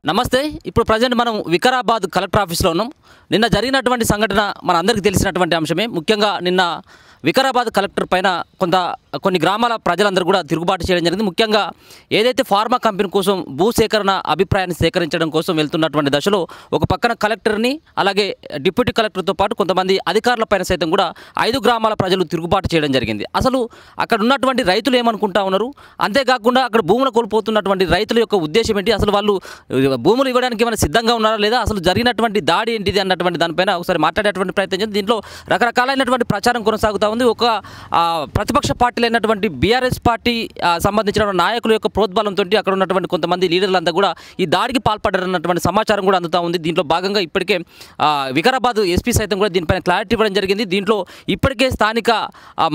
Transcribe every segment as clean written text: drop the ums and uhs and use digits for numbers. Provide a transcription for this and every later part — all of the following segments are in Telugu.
నమస్తే. ఇప్పుడు ప్రజెంట్ మనం వికారాబాద్ కలెక్టర్ ఆఫీస్లో ఉన్నాం. నిన్న జరిగినటువంటి సంఘటన మన అందరికీ తెలిసినటువంటి అంశమే. ముఖ్యంగా నిన్న వికారాబాద్ కలెక్టర్ పైన కొన్ని గ్రామాల ప్రజలందరూ కూడా తిరుగుబాటు చేయడం జరిగింది. ముఖ్యంగా ఏదైతే ఫార్మా కంపెనీ కోసం భూసేకరణ అభిప్రాయాన్ని సేకరించడం కోసం వెళ్తున్నటువంటి దశలో ఒక పక్కన కలెక్టర్ని అలాగే డిప్యూటీ కలెక్టర్తో పాటు కొంతమంది అధికారులపైన సైతం కూడా 5 గ్రామాల ప్రజలు తిరుగుబాటు చేయడం జరిగింది. అసలు అక్కడ ఉన్నటువంటి రైతులు ఏమనుకుంటా ఉన్నారు, అంతేకాకుండా అక్కడ భూములు కోల్పోతున్నటువంటి రైతుల యొక్క ఉద్దేశం ఏంటి, అసలు వాళ్ళు భూములు ఇవ్వడానికి ఏమైనా సిద్ధంగా ఉన్నారా లేదా, అసలు జరిగినటువంటి దాడి ఏంటిది అన్నటువంటి దానిపైన ఒకసారి మాట్లాడేటువంటి ప్రయత్నం చేయండి. దీంట్లో రకరకాలైనటువంటి ప్రచారం కొనసాగుతూ ఉంది. ఒక ప్రతిపక్ష పార్టీలైనటువంటి బీఆర్ఎస్ పార్టీ సంబంధించిన నాయకుల యొక్క ప్రోద్బలంతో అక్కడ ఉన్నటువంటి కొంతమంది లీడర్లంతా కూడా ఈ దాడికి పాల్పడారన్నటువంటి సమాచారం కూడా అందుతూ ఉంది. దీంట్లో భాగంగా ఇప్పటికే వికారాబాద్ ఎస్పీ సైతం కూడా దీనిపైన క్లారిటీ ఇవ్వడం జరిగింది. దీంట్లో ఇప్పటికే స్థానిక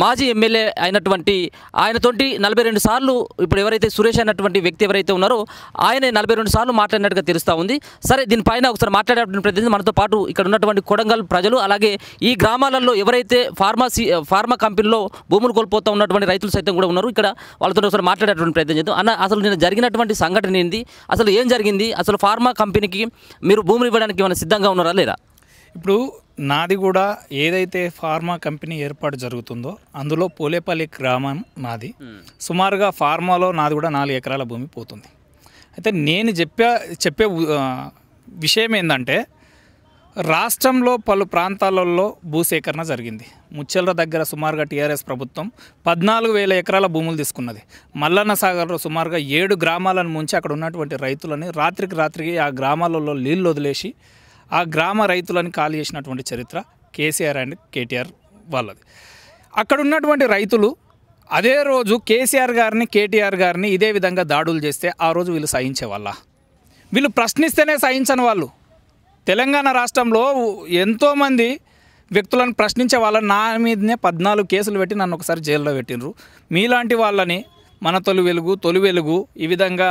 మాజీ ఎమ్మెల్యే అయినటువంటి ఆయనతోటి 42 సార్లు ఇప్పుడు ఎవరైతే సురేష్ అయినటువంటి వ్యక్తి ఎవరైతే ఉన్నారో ఆయన 42 సార్లు మాట్లాడినట్టుగా తెలుస్తూ ఉంది. సరే, దీనిపైన ఒకసారి మాట్లాడేటువంటి ప్రతినిధి మనతో పాటు ఇక్కడ ఉన్నటువంటి కొడంగల్ ప్రజలు అలాగే ఈ గ్రామాలలో ఎవరైతే ఫార్మా కంపెనీలో భూములు కోల్పోతూ ఉన్నటువంటి రైతులు సైతం కూడా ఉన్నారు. ఇక్కడ వాళ్ళతో ఒకసారి మాట్లాడేటువంటి ప్రయత్నం చేద్దాం. అన్న, అసలు నేను జరిగినటువంటి సంఘటన ఏంది, అసలు ఏం జరిగింది, అసలు ఫార్మా కంపెనీకి మీరు భూములు ఇవ్వడానికి ఏమైనా సిద్ధంగా ఉన్నారా లేదా? ఇప్పుడు నాది కూడా ఏదైతే ఫార్మా కంపెనీ ఏర్పాటు జరుగుతుందో అందులో పోలేపల్లి గ్రామం నాది. సుమారుగా ఫార్మాలో నాది కూడా 4 ఎకరాల భూమి పోతుంది. అయితే నేను చెప్పే విషయం ఏంటంటే, రాష్ట్రంలో పలు ప్రాంతాలలో భూసేకరణ జరిగింది. ముచ్చెల దగ్గర సుమారుగా టీఆర్ఎస్ ప్రభుత్వం 14,000 ఎకరాల భూములు తీసుకున్నది. మల్లన్న సాగర్లో సుమారుగా 7 గ్రామాలను ముంచి అక్కడ ఉన్నటువంటి రైతులని రాత్రికి ఆ గ్రామాలలో నీళ్ళు వదిలేసి ఆ గ్రామ రైతులను ఖాళీ చేసినటువంటి చరిత్ర కేసీఆర్ అండ్ కేటీఆర్ వాళ్ళది. అక్కడ ఉన్నటువంటి రైతులు అదే రోజు కేసీఆర్ గారిని కేటీఆర్ గారిని ఇదే విధంగా దాడులు చేస్తే ఆ రోజు వీళ్ళు సహించే వాళ్ళ, వీళ్ళు ప్రశ్నిస్తేనే సహించని వాళ్ళు. తెలంగాణ రాష్ట్రంలో ఎంతోమంది వ్యక్తులను ప్రశ్నించే వాళ్ళని నా మీదనే 14 కేసులు పెట్టి నన్ను ఒకసారి జైల్లో పెట్టినరు. మీలాంటి వాళ్ళని మన తొలి వెలుగు ఈ విధంగా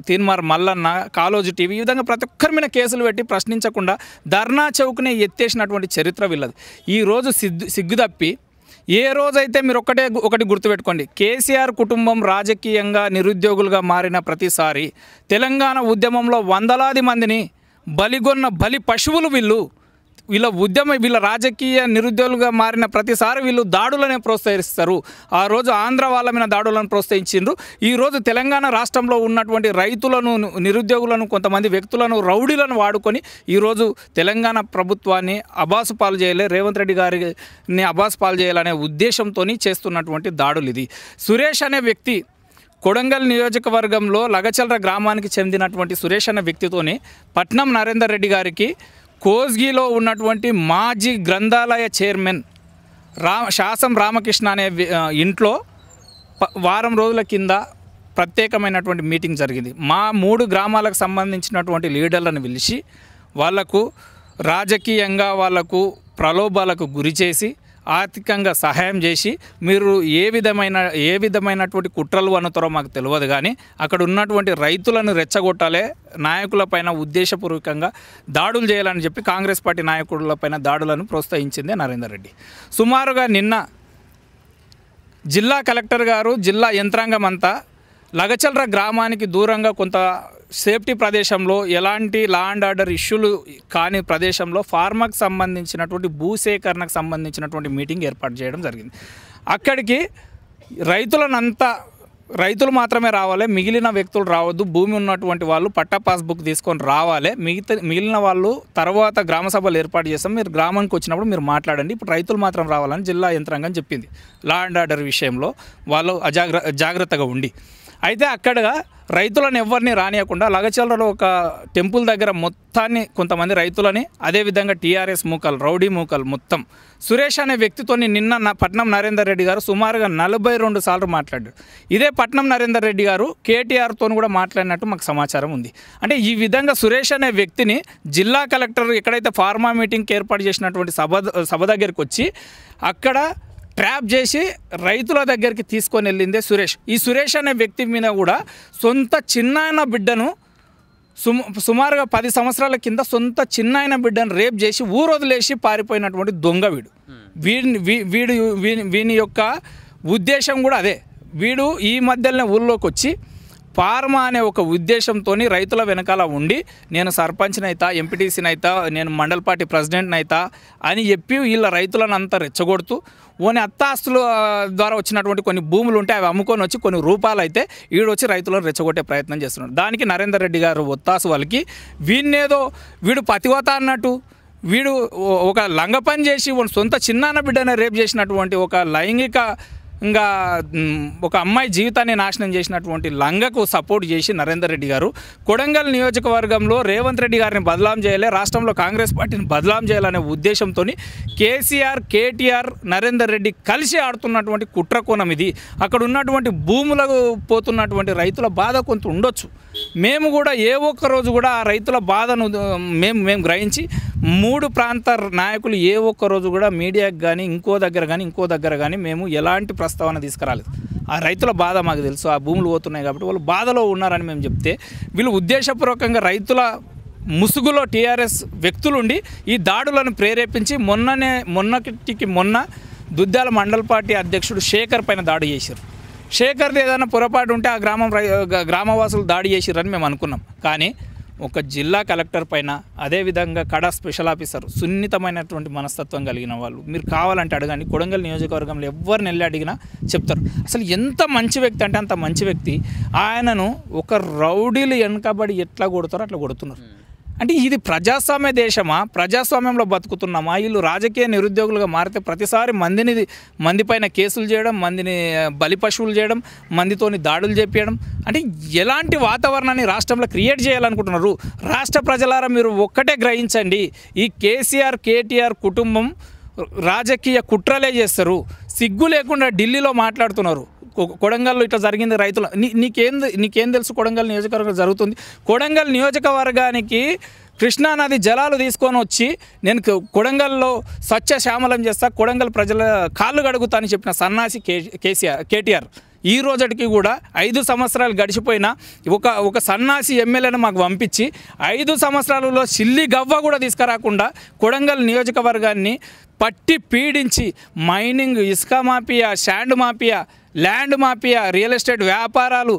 తీన్మార్ మల్లన్న, కాలోజీ టీవీ ఈ విధంగా ప్రతి ఒక్కరి మీద కేసులు పెట్టి ప్రశ్నించకుండా ధర్నా చౌక్నే ఎత్తేసినటువంటి చరిత్ర వీళ్ళది. ఈరోజు సిగ్గుదప్పి ఏ రోజైతే మీరు ఒకటి గుర్తుపెట్టుకోండి, కేసీఆర్ కుటుంబం రాజకీయంగా నిరుద్యోగులుగా మారిన ప్రతిసారి తెలంగాణ ఉద్యమంలో వందలాది మందిని బలిగొన్న బలి పశువులు వీళ్ళ రాజకీయ నిరుద్యోగులుగా మారిన ప్రతిసారి వీళ్ళు దాడులనే ప్రోత్సహిస్తారు. ఆ రోజు ఆంధ్ర వాళ్ళ మీద దాడులను ప్రోత్సహించిండ్రు. ఈరోజు తెలంగాణ రాష్ట్రంలో ఉన్నటువంటి రైతులను, నిరుద్యోగులను, కొంతమంది వ్యక్తులను, రౌడీలను వాడుకొని ఈరోజు తెలంగాణ ప్రభుత్వాన్ని అబాసు పాలు చేయాలి, రేవంత్ రెడ్డి గారిని అబాసు పాలు చేయాలనే ఉద్దేశంతో చేస్తున్నటువంటి దాడులు ఇది. సురేష్ అనే వ్యక్తి కొడంగల్ నియోజకవర్గంలో లగచల్ర గ్రామానికి చెందినటువంటి సురేష్ అనే వ్యక్తితోని పట్నం నరేందర్ రెడ్డి గారికి కోస్గిలో ఉన్నటువంటి మాజీ గ్రంథాలయ చైర్మన్ శాసం రామకృష్ణ అనే ఇంట్లో వారం రోజుల కింద ప్రత్యేకమైనటువంటి మీటింగ్ జరిగింది. మా 3 గ్రామాలకు సంబంధించినటువంటి లీడర్లను పిలిచి వాళ్లకు రాజకీయంగా వాళ్లకు ప్రలోభాలకు గురి చేసి ఆర్థికంగా సహాయం చేసి మీరు ఏ విధమైనటువంటి కుట్రలు అనుతారో మాకు తెలియదు, కానీ అక్కడ ఉన్నటువంటి రైతులను రెచ్చగొట్టాలి, నాయకులపైన ఉద్దేశపూర్వకంగా దాడులు చేయాలని చెప్పి కాంగ్రెస్ పార్టీ నాయకులపైన దాడులను ప్రోత్సహించిందే నరేందర్ రెడ్డి. సుమారుగా నిన్న జిల్లా కలెక్టర్ గారు, జిల్లా యంత్రాంగం అంతా లగచల్ర గ్రామానికి దూరంగా కొంత సేఫ్టీ ప్రదేశంలో, ఎలాంటి లా అండ్ ఆర్డర్ ఇష్యూలు కాని ప్రదేశంలో ఫార్మాకు సంబంధించినటువంటి భూసేకరణకు సంబంధించినటువంటి మీటింగ్ ఏర్పాటు చేయడం జరిగింది. అక్కడికి రైతులు మాత్రమే రావాలి, మిగిలిన వ్యక్తులు రావద్దు. భూమి ఉన్నటువంటి వాళ్ళు పట్టా పాస్బుక్ తీసుకొని రావాలి, మిగిలిన వాళ్ళు తర్వాత గ్రామ సభలు ఏర్పాటు చేస్తాం, మీరు గ్రామానికి వచ్చినప్పుడు మీరు మాట్లాడండి, ఇప్పుడు రైతులు మాత్రం రావాలని జిల్లా యంత్రాంగం చెప్పింది. లా అండ్ ఆర్డర్ విషయంలో వాళ్ళు జాగ్రత్తగా ఉండి, అయితే అక్కడ రైతులను ఎవరిని రానియకుండా లగచల్రలో ఒక టెంపుల్ దగ్గర మొత్తాన్ని కొంతమంది రైతులని, అదేవిధంగా టీఆర్ఎస్ మూకలు, రౌడీ మూకలు మొత్తం సురేష్ అనే వ్యక్తితో నిన్న పట్నం నరేందర్ రెడ్డి గారు సుమారుగా 42 సార్లు మాట్లాడారు. ఇదే పట్నం నరేందర్ రెడ్డి గారు కేటీఆర్తో కూడా మాట్లాడినట్టు మాకు సమాచారం ఉంది. అంటే ఈ విధంగా సురేష్ అనే వ్యక్తిని జిల్లా కలెక్టర్ ఎక్కడైతే ఫార్మా మీటింగ్కి ఏర్పాటు చేసినటువంటి సభ దగ్గరికి వచ్చి అక్కడ ట్రాప్ చేసి రైతుల దగ్గరికి తీసుకొని వెళ్ళిందే సురేష్. ఈ సురేష్ అనే వ్యక్తి మీద కూడా సొంత చిన్నాయన బిడ్డను సుమారుగా 10 సంవత్సరాల కింద సొంత చిన్నాయన బిడ్డను రేప్ చేసి ఊరొదిలేసి పారిపోయినటువంటి దొంగ వీని యొక్క ఉద్దేశం కూడా అదే. వీడు ఈ మధ్యలోనే ఊళ్ళోకి వచ్చి ఫార్మా అనే ఒక ఉద్దేశంతో రైతుల వెనకాల ఉండి నేను సర్పంచ్నైతా, ఎంపీటీసీనైతా, నేను మండల పార్టీ ప్రెసిడెంట్నైతా అని చెప్పి వీళ్ళ రైతులను అంతా రెచ్చగొడుతూ ఓని అత్తాస్తుల ద్వారా వచ్చినటువంటి కొన్ని భూములు ఉంటే అవి అమ్ముకొని వచ్చి కొన్ని రూపాయలు అయితే వీడు వచ్చి రైతులను రెచ్చగొట్టే ప్రయత్నం చేస్తున్నాడు. దానికి నరేందర్ రెడ్డి గారు ఒత్తాసు వాళ్ళకి వీడు పతివత అన్నట్టు, వీడు ఒక లంగ పని చేసి సొంత చిన్నాన్న బిడ్డనే రేపు చేసినటువంటి ఒక ఇంకా ఒక అమ్మాయి జీవితాన్ని నాశనం చేసినటువంటి లంగకు సపోర్ట్ చేసి నరేందర్ రెడ్డి గారు కొడంగల్ నియోజకవర్గంలో రేవంత్ రెడ్డి గారిని బదలాం చేయాలి, రాష్ట్రంలో కాంగ్రెస్ పార్టీని బదలాం చేయాలనే ఉద్దేశంతో కేసీఆర్, కేటీఆర్, నరేందర్ రెడ్డి కలిసి ఆడుతున్నటువంటి కుట్రకోణం ఇది. అక్కడ ఉన్నటువంటి భూములకు పోతున్నటువంటి రైతుల బాధ కొంత ఉండొచ్చు. మేము కూడా ఏ ఒక్క రోజు కూడా ఆ రైతుల బాధను మేము గ్రహించి 3 ప్రాంత నాయకులు ఏ ఒక్క రోజు కూడా మీడియాకి కానీ ఇంకో దగ్గర కానీ మేము ఎలాంటి ప్రస్తావన తీసుకురాలేదు. ఆ రైతుల బాధ మాకు తెలుసు, ఆ భూములు పోతున్నాయి కాబట్టి వాళ్ళు బాధలో ఉన్నారని మేము చెప్తే వీళ్ళు ఉద్దేశపూర్వకంగా రైతుల ముసుగులో టీఆర్ఎస్ వ్యక్తులుండి ఈ దాడులను ప్రేరేపించి మొన్న దుద్దాల మండల పార్టీ అధ్యక్షుడు శేఖర్ పైన దాడి చేశారు. శేఖర్ది ఏదైనా పొరపాటు ఉంటే ఆ గ్రామవాసులు దాడి చేసిరని మేము అనుకున్నాం. కానీ ఒక జిల్లా కలెక్టర్ పైన, అదేవిధంగా కడా స్పెషల్ ఆఫీసర్, సున్నితమైనటువంటి మనస్తత్వం కలిగిన వాళ్ళు, మీరు కావాలంటే అడగండి, కొడంగల్ నియోజకవర్గంలో ఎవరిని వెళ్ళి అడిగినా చెప్తారు. అసలు ఎంత మంచి వ్యక్తి అంటే అంత మంచి వ్యక్తి. ఆయనను ఒక రౌడీలు వెనకబడి ఎట్లా కొడతారో అట్లా కొడుతున్నారు. అంటే ఇది ప్రజాస్వామ్య దేశమా? ప్రజాస్వామ్యంలో బతుకుతున్నామా? వీళ్ళు రాజకీయ నిరుద్యోగులుగా మారితే ప్రతిసారి మందిపైన కేసులు చేయడం, మందిని బలి పశువులు చేయడం, మందితోని దాడులు చేపించడం, అంటే ఎలాంటి వాతావరణాన్ని రాష్ట్రంలో క్రియేట్ చేయాలనుకుంటున్నారు? రాష్ట్ర ప్రజలారా మీరు ఒక్కటే గ్రహించండి, ఈ కేసీఆర్, కేటీఆర్ కుటుంబం రాజకీయ కుట్రలే చేస్తారు. సిగ్గు లేకుండా ఢిల్లీలో మాట్లాడుతున్నారు. కొడంగల్లో ఇట్లా జరిగింది రైతులు. నీకేం తెలుసు కొడంగల్ నియోజకవర్గం జరుగుతుంది? కొడంగల్ నియోజకవర్గానికి కృష్ణానది జలాలు తీసుకొని వచ్చి నేను కొడంగల్లో స్వచ్ఛ శ్యామలం చేస్తా, కొడంగల్ ప్రజల కాళ్ళు కడుగుతా అని చెప్పిన సన్నాసి కేటీఆర్ ఈ రోజుకి కూడా 5 సంవత్సరాలు గడిచిపోయినా ఒక సన్నాసి ఎమ్మెల్యేను మాకు పంపించి 5 సంవత్సరాలలో సిల్లి గవ్వ కూడా తీసుకురాకుండా కొడంగల్ నియోజకవర్గాన్ని పట్టి పీడించి మైనింగ్, ఇసుక mafia, sand mafia, land mafia, real estate వ్యాపారాలు,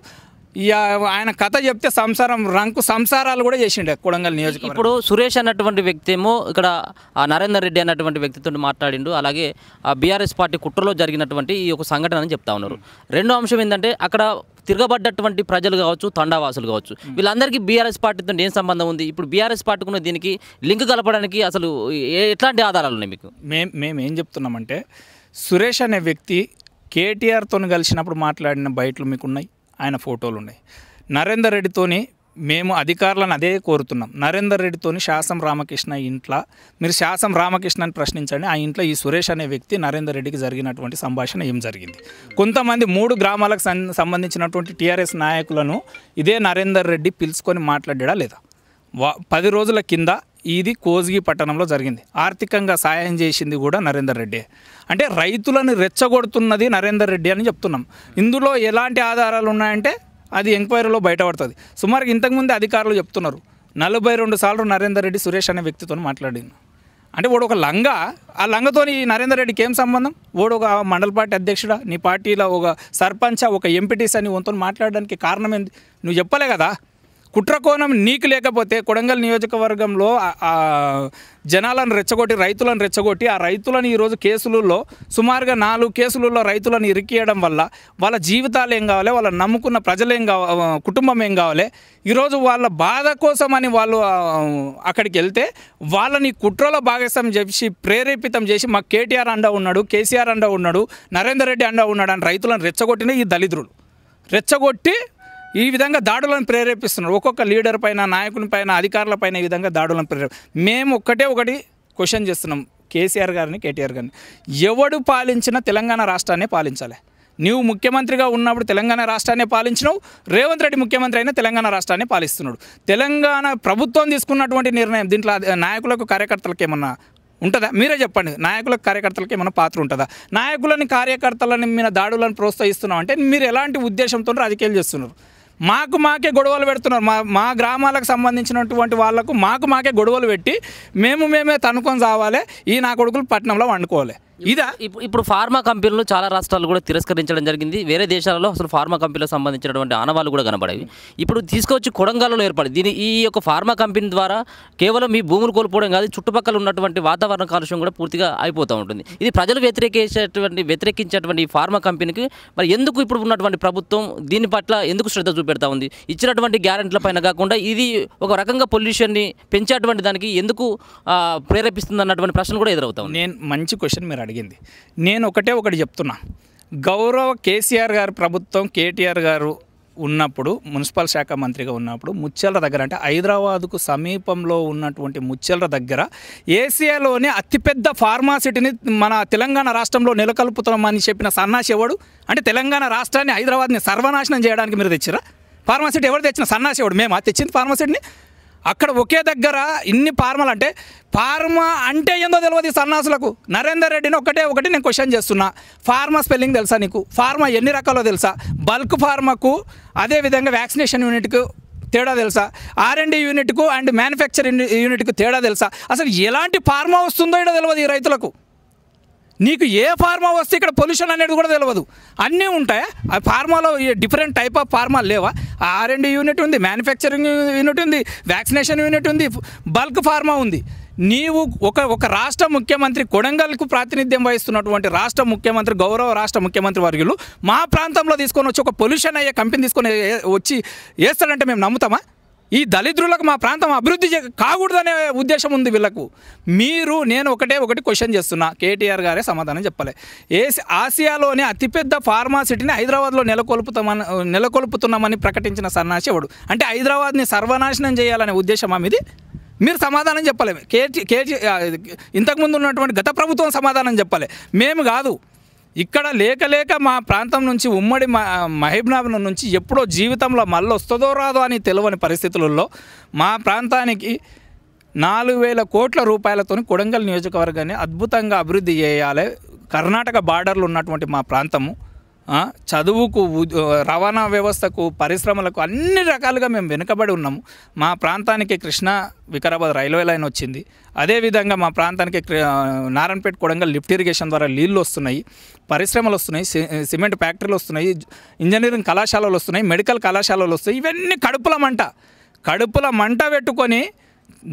ఆయన కథ చెప్తే సంసారాలు కూడా చేసిండే కొడంగల్ నియోజకవర్గం. ఇప్పుడు సురేష్ అన్నటువంటి వ్యక్తి ఏమో ఇక్కడ నరేందర్ రెడ్డి అన్నటువంటి వ్యక్తితో మాట్లాడిండు. అలాగే బీఆర్ఎస్ పార్టీ కుట్రలో జరిగినటువంటి ఈ ఒక సంఘటన అని చెప్తా ఉన్నారు. రెండో అంశం ఏంటంటే అక్కడ తిరగబడ్డటువంటి ప్రజలు కావచ్చు, తండావాసులు కావచ్చు, వీళ్ళందరికీ బీఆర్ఎస్ పార్టీతో ఏం సంబంధం ఉంది? ఇప్పుడు బీఆర్ఎస్ పార్టీకి ఉన్న దీనికి లింక్ కలపడానికి అసలు ఎట్లాంటి ఆధారాలు ఉన్నాయి మీకు? మేము ఏం చెప్తున్నామంటే సురేష్ అనే వ్యక్తి కేటీఆర్తో కలిసినప్పుడు మాట్లాడిన బయటలు మీకున్నాయి, ఆయన ఫోటోలు ఉన్నాయి. నరేందర్ రెడ్డితోని మేము అధికారులను అదే కోరుతున్నాం. నరేందర్ రెడ్డితోని శాసం రామకృష్ణ ఇంట్లో మీరు శాసం రామకృష్ణని ప్రశ్నించండి. ఆ ఇంట్లో ఈ సురేష్ అనే వ్యక్తి నరేందర్ రెడ్డికి జరిగినటువంటి సంభాషణ ఏం జరిగింది? కొంతమంది 3 గ్రామాలకు సంబంధించినటువంటి టీఆర్ఎస్ నాయకులను ఇదే నరేందర్ రెడ్డి పిలుచుకొని మాట్లాడా లేదా? 10 రోజుల కింద ఇది కోజ్గి పట్టణంలో జరిగింది. ఆర్థికంగా సాయం చేసింది కూడా నరేందర్ రెడ్డి. అంటే రైతులను రెచ్చగొడుతున్నది నరేందర్ రెడ్డి అని చెప్తున్నాం. ఇందులో ఎలాంటి ఆధారాలు ఉన్నాయంటే అది ఎంక్వైరీలో బయటపడుతుంది. సుమారుగా ఇంతకుముందే అధికారులు చెప్తున్నారు 42 సార్లు నరేందర్ రెడ్డి సురేష్ అనే వ్యక్తితో మాట్లాడింది. అంటే వాడు ఒక లంగా, ఆ లంగతో నరేందర్ రెడ్డికి ఏం సంబంధం? వాడు ఒక మండల పార్టీ అధ్యక్షుడా, నీ పార్టీలో ఒక సర్పంచ్, ఒక ఎంపీటీసీ అని వంతో మాట్లాడడానికి కారణం ఏంది? నువ్వు చెప్పలే కదా. కుట్రకోణం నీకు లేకపోతే కొడంగల్ నియోజకవర్గంలో జనాలను రెచ్చగొట్టి, రైతులను రెచ్చగొట్టి, ఆ రైతులను ఈరోజు కేసులలో సుమారుగా 4 కేసులలో రైతులను ఇరికియడం వల్ల వాళ్ళ జీవితాలు ఏం కావాలి, వాళ్ళ నమ్ముకున్న ప్రజలు ఏం కావాలి, కుటుంబం ఏం కావాలి? ఈరోజు వాళ్ళ బాధ కోసమని వాళ్ళు అక్కడికి వెళ్తే వాళ్ళని కుట్రలో భాగస్వామ్యం చేసి ప్రేరేపితం చేసి మాకు కేటీఆర్ అండా ఉన్నాడు, కేసీఆర్ అండా ఉన్నాడు, నరేందర్ రెడ్డి అండా ఉన్నాడు అని రైతులను రెచ్చగొట్టిన ఈ దళిద్రులు రెచ్చగొట్టి ఈ విధంగా దాడులను ప్రేరేపిస్తున్నారు. ఒక్కొక్క లీడర్ పైన, నాయకుని పైన, అధికారుల పైన ఈ విధంగా దాడులను మేము ఒకటి క్వశ్చన్ చేస్తున్నాం కేసీఆర్ గారిని, కేటీఆర్ గారిని. ఎవడు పాలించినా తెలంగాణ రాష్ట్రాన్ని పాలించాలి. నీవు ముఖ్యమంత్రిగా ఉన్నప్పుడు తెలంగాణ రాష్ట్రాన్ని పాలించినావు, రేవంత్ రెడ్డి ముఖ్యమంత్రి అయినా తెలంగాణ రాష్ట్రాన్ని పాలిస్తున్నాడు. తెలంగాణ ప్రభుత్వం తీసుకున్నటువంటి నిర్ణయం దీంట్లో నాయకులకు, కార్యకర్తలకు ఏమన్నా ఉంటుందా? మీరే చెప్పండి. నాయకులకు, కార్యకర్తలకు ఏమైనా పాత్ర ఉంటుందా? నాయకులని, కార్యకర్తలని మీద దాడులను ప్రోత్సహిస్తున్నాం అంటే మీరు ఎలాంటి ఉద్దేశంతో రాజకీయాలు చేస్తున్నారు? మాకే గొడవలు పెడుతున్నారు. మా గ్రామాలకు సంబంధించినటువంటి వాళ్లకు మాకే గొడవలు పెట్టి మేమే తనుకొని చావాలి, ఈ నా కొడుకులు పట్టణంలో వండుకోవాలి. ఇదా ఇప్పుడు ఫార్మా కంపెనీలు చాలా రాష్ట్రాలు కూడా తిరస్కరించడం జరిగింది. వేరే దేశాలలో అసలు ఫార్మా కంపెనీలకు సంబంధించినటువంటి ఆనవాళ్ళు కూడా కనబడేవి. ఇప్పుడు తీసుకొచ్చి కొడంగల్లో ఏర్పడి ఈ యొక్క ఫార్మా కంపెనీ ద్వారా కేవలం మీ భూములు కోల్పోవడం కాదు, చుట్టుపక్కల ఉన్నటువంటి వాతావరణ కాలుష్యం కూడా పూర్తిగా అయిపోతూ ఉంటుంది. ఇది ప్రజలు వ్యతిరేకించేటువంటి ఈ ఫార్మా కంపెనీకి మరి ఎందుకు ఇప్పుడు ఉన్నటువంటి ప్రభుత్వం దీని పట్ల ఎందుకు శ్రద్ధ చూపెడతా ఉంది? ఇచ్చినటువంటి గ్యారెంటీల పైన కాకుండా ఇది ఒక రకంగా పొల్యూషన్ని పెంచేటువంటి దానికి ఎందుకు ప్రేరేపిస్తుంది అన్నటువంటి ప్రశ్నలు కూడా ఎదురవుతా ఉంది. నేను మంచి క్వశ్చన్ మీరు అడిగింది. నేను ఒకటి చెప్తున్నా. గౌరవ కేసీఆర్ గారు ప్రభుత్వం, కేటీఆర్ గారు ఉన్నప్పుడు, మున్సిపల్ శాఖ మంత్రిగా ఉన్నప్పుడు ముచ్చెర్ల దగ్గర, అంటే హైదరాబాదుకు సమీపంలో ఉన్నటువంటి ముచ్చెర్ల దగ్గర ఏసియాలోనే అతిపెద్ద ఫార్మాసిటీని మన తెలంగాణ రాష్ట్రంలో నెలకొల్పుతున్నామని చెప్పిన సన్నాసి ఎవడు? అంటే తెలంగాణ రాష్ట్రాన్ని, హైదరాబాద్ని సర్వనాశనం చేయడానికి మీరు తెచ్చిరా? ఫార్మాసిటీ ఎవరు తెచ్చిన సన్నాసి ఎవడు? మేము తెచ్చింది ఫార్మాసిటీని. అక్కడ ఒకే దగ్గర ఇన్ని ఫార్మాలు, అంటే ఫార్మా అంటే ఏందో తెలియదు ఈ సన్నాసులకు. నరేందర్ రెడ్డిని ఒకటి నేను క్వశ్చన్ చేస్తున్నా. ఫార్మా స్పెల్లింగ్ తెలుసా నీకు? ఫార్మా ఎన్ని రకాలో తెలుసా? బల్క్ ఫార్మాకు అదేవిధంగా వ్యాక్సినేషన్ యూనిట్కు తేడా తెలుసా? R&D యూనిట్కు అండ్ మ్యానుఫ్యాక్చరింగ్ యూనిట్కు తేడా తెలుసా? అసలు ఎలాంటి ఫార్మా వస్తుందో ఇక్కడ తెలియదు ఈ రైతులకు. నీకు ఏ ఫార్మా వస్తే ఇక్కడ పొల్యూషన్ అనేది కూడా తెలియదు. అన్నీ ఉంటాయా? ఆ ఫార్మాలో డిఫరెంట్ టైప్ ఆఫ్ ఫార్మాలు లేవా? R&D యూనిట్ ఉంది, మ్యానుఫ్యాక్చరింగ్ యూనిట్ ఉంది, వ్యాక్సినేషన్ యూనిట్ ఉంది, బల్క్ ఫార్మా ఉంది. నీవు ఒక రాష్ట్ర ముఖ్యమంత్రి, కొడంగల్కు ప్రాతినిధ్యం వహిస్తున్నటువంటి రాష్ట్ర ముఖ్యమంత్రి, గౌరవ రాష్ట్ర ముఖ్యమంత్రి వర్యులు మా ప్రాంతంలో తీసుకొని వచ్చి ఒక పొల్యూషన్ అయ్యే కంపెనీ తీసుకొని వచ్చి వేస్తాడంటే మేము నమ్ముతామా? ఈ దళిద్రులకు మా ప్రాంతం అభివృద్ధి కాకూడదనే ఉద్దేశం ఉంది వీళ్ళకు. నేను ఒకటి క్వశ్చన్ చేస్తున్నా. కేటీఆర్ గారే సమాధానం చెప్పలే. ఆసియాలోనే అతిపెద్ద ఫార్మాసిటీని హైదరాబాద్లో నెలకొల్పుతున్నామని ప్రకటించిన సన్నాసి ఎవడు? అంటే హైదరాబాద్ని సర్వనాశనం చేయాలనే ఉద్దేశమా మీది? మీరు సమాధానం చెప్పలేము. ఇంతకుముందు ఉన్నటువంటి గత ప్రభుత్వం సమాధానం చెప్పలే, మేము కాదు. ఇక్కడ లేక మా ప్రాంతం నుంచి, ఉమ్మడి మహబూబ్నగర్ నుంచి ఎప్పుడో జీవితంలో మళ్ళీ వస్తుందో రాదో అని తెలియని పరిస్థితులలో మా ప్రాంతానికి 4,000 కోట్ల రూపాయలతో కొడంగల్ నియోజకవర్గాన్ని అద్భుతంగా అభివృద్ధి చేయాలి. కర్ణాటక బార్డర్లు ఉన్నటువంటి మా ప్రాంతము చదువుకు, రవాణా వ్యవస్థకు, పరిశ్రమలకు అన్ని రకాలుగా మేము వెనుకబడి ఉన్నాము. మా ప్రాంతానికి కృష్ణా వికారాబాద్ రైల్వే లైన్ వచ్చింది. అదేవిధంగా మా ప్రాంతానికి నారాయణపేట కొడంగల్ లిఫ్ట్ ఇరిగేషన్ ద్వారా నీళ్ళు వస్తున్నాయి, పరిశ్రమలు వస్తున్నాయి, సిమెంట్ ఫ్యాక్టరీలు వస్తున్నాయి, ఇంజనీరింగ్ కళాశాలలు వస్తున్నాయి, మెడికల్ కళాశాలలు వస్తాయి. ఇవన్నీ కడుపుల మంట పెట్టుకొని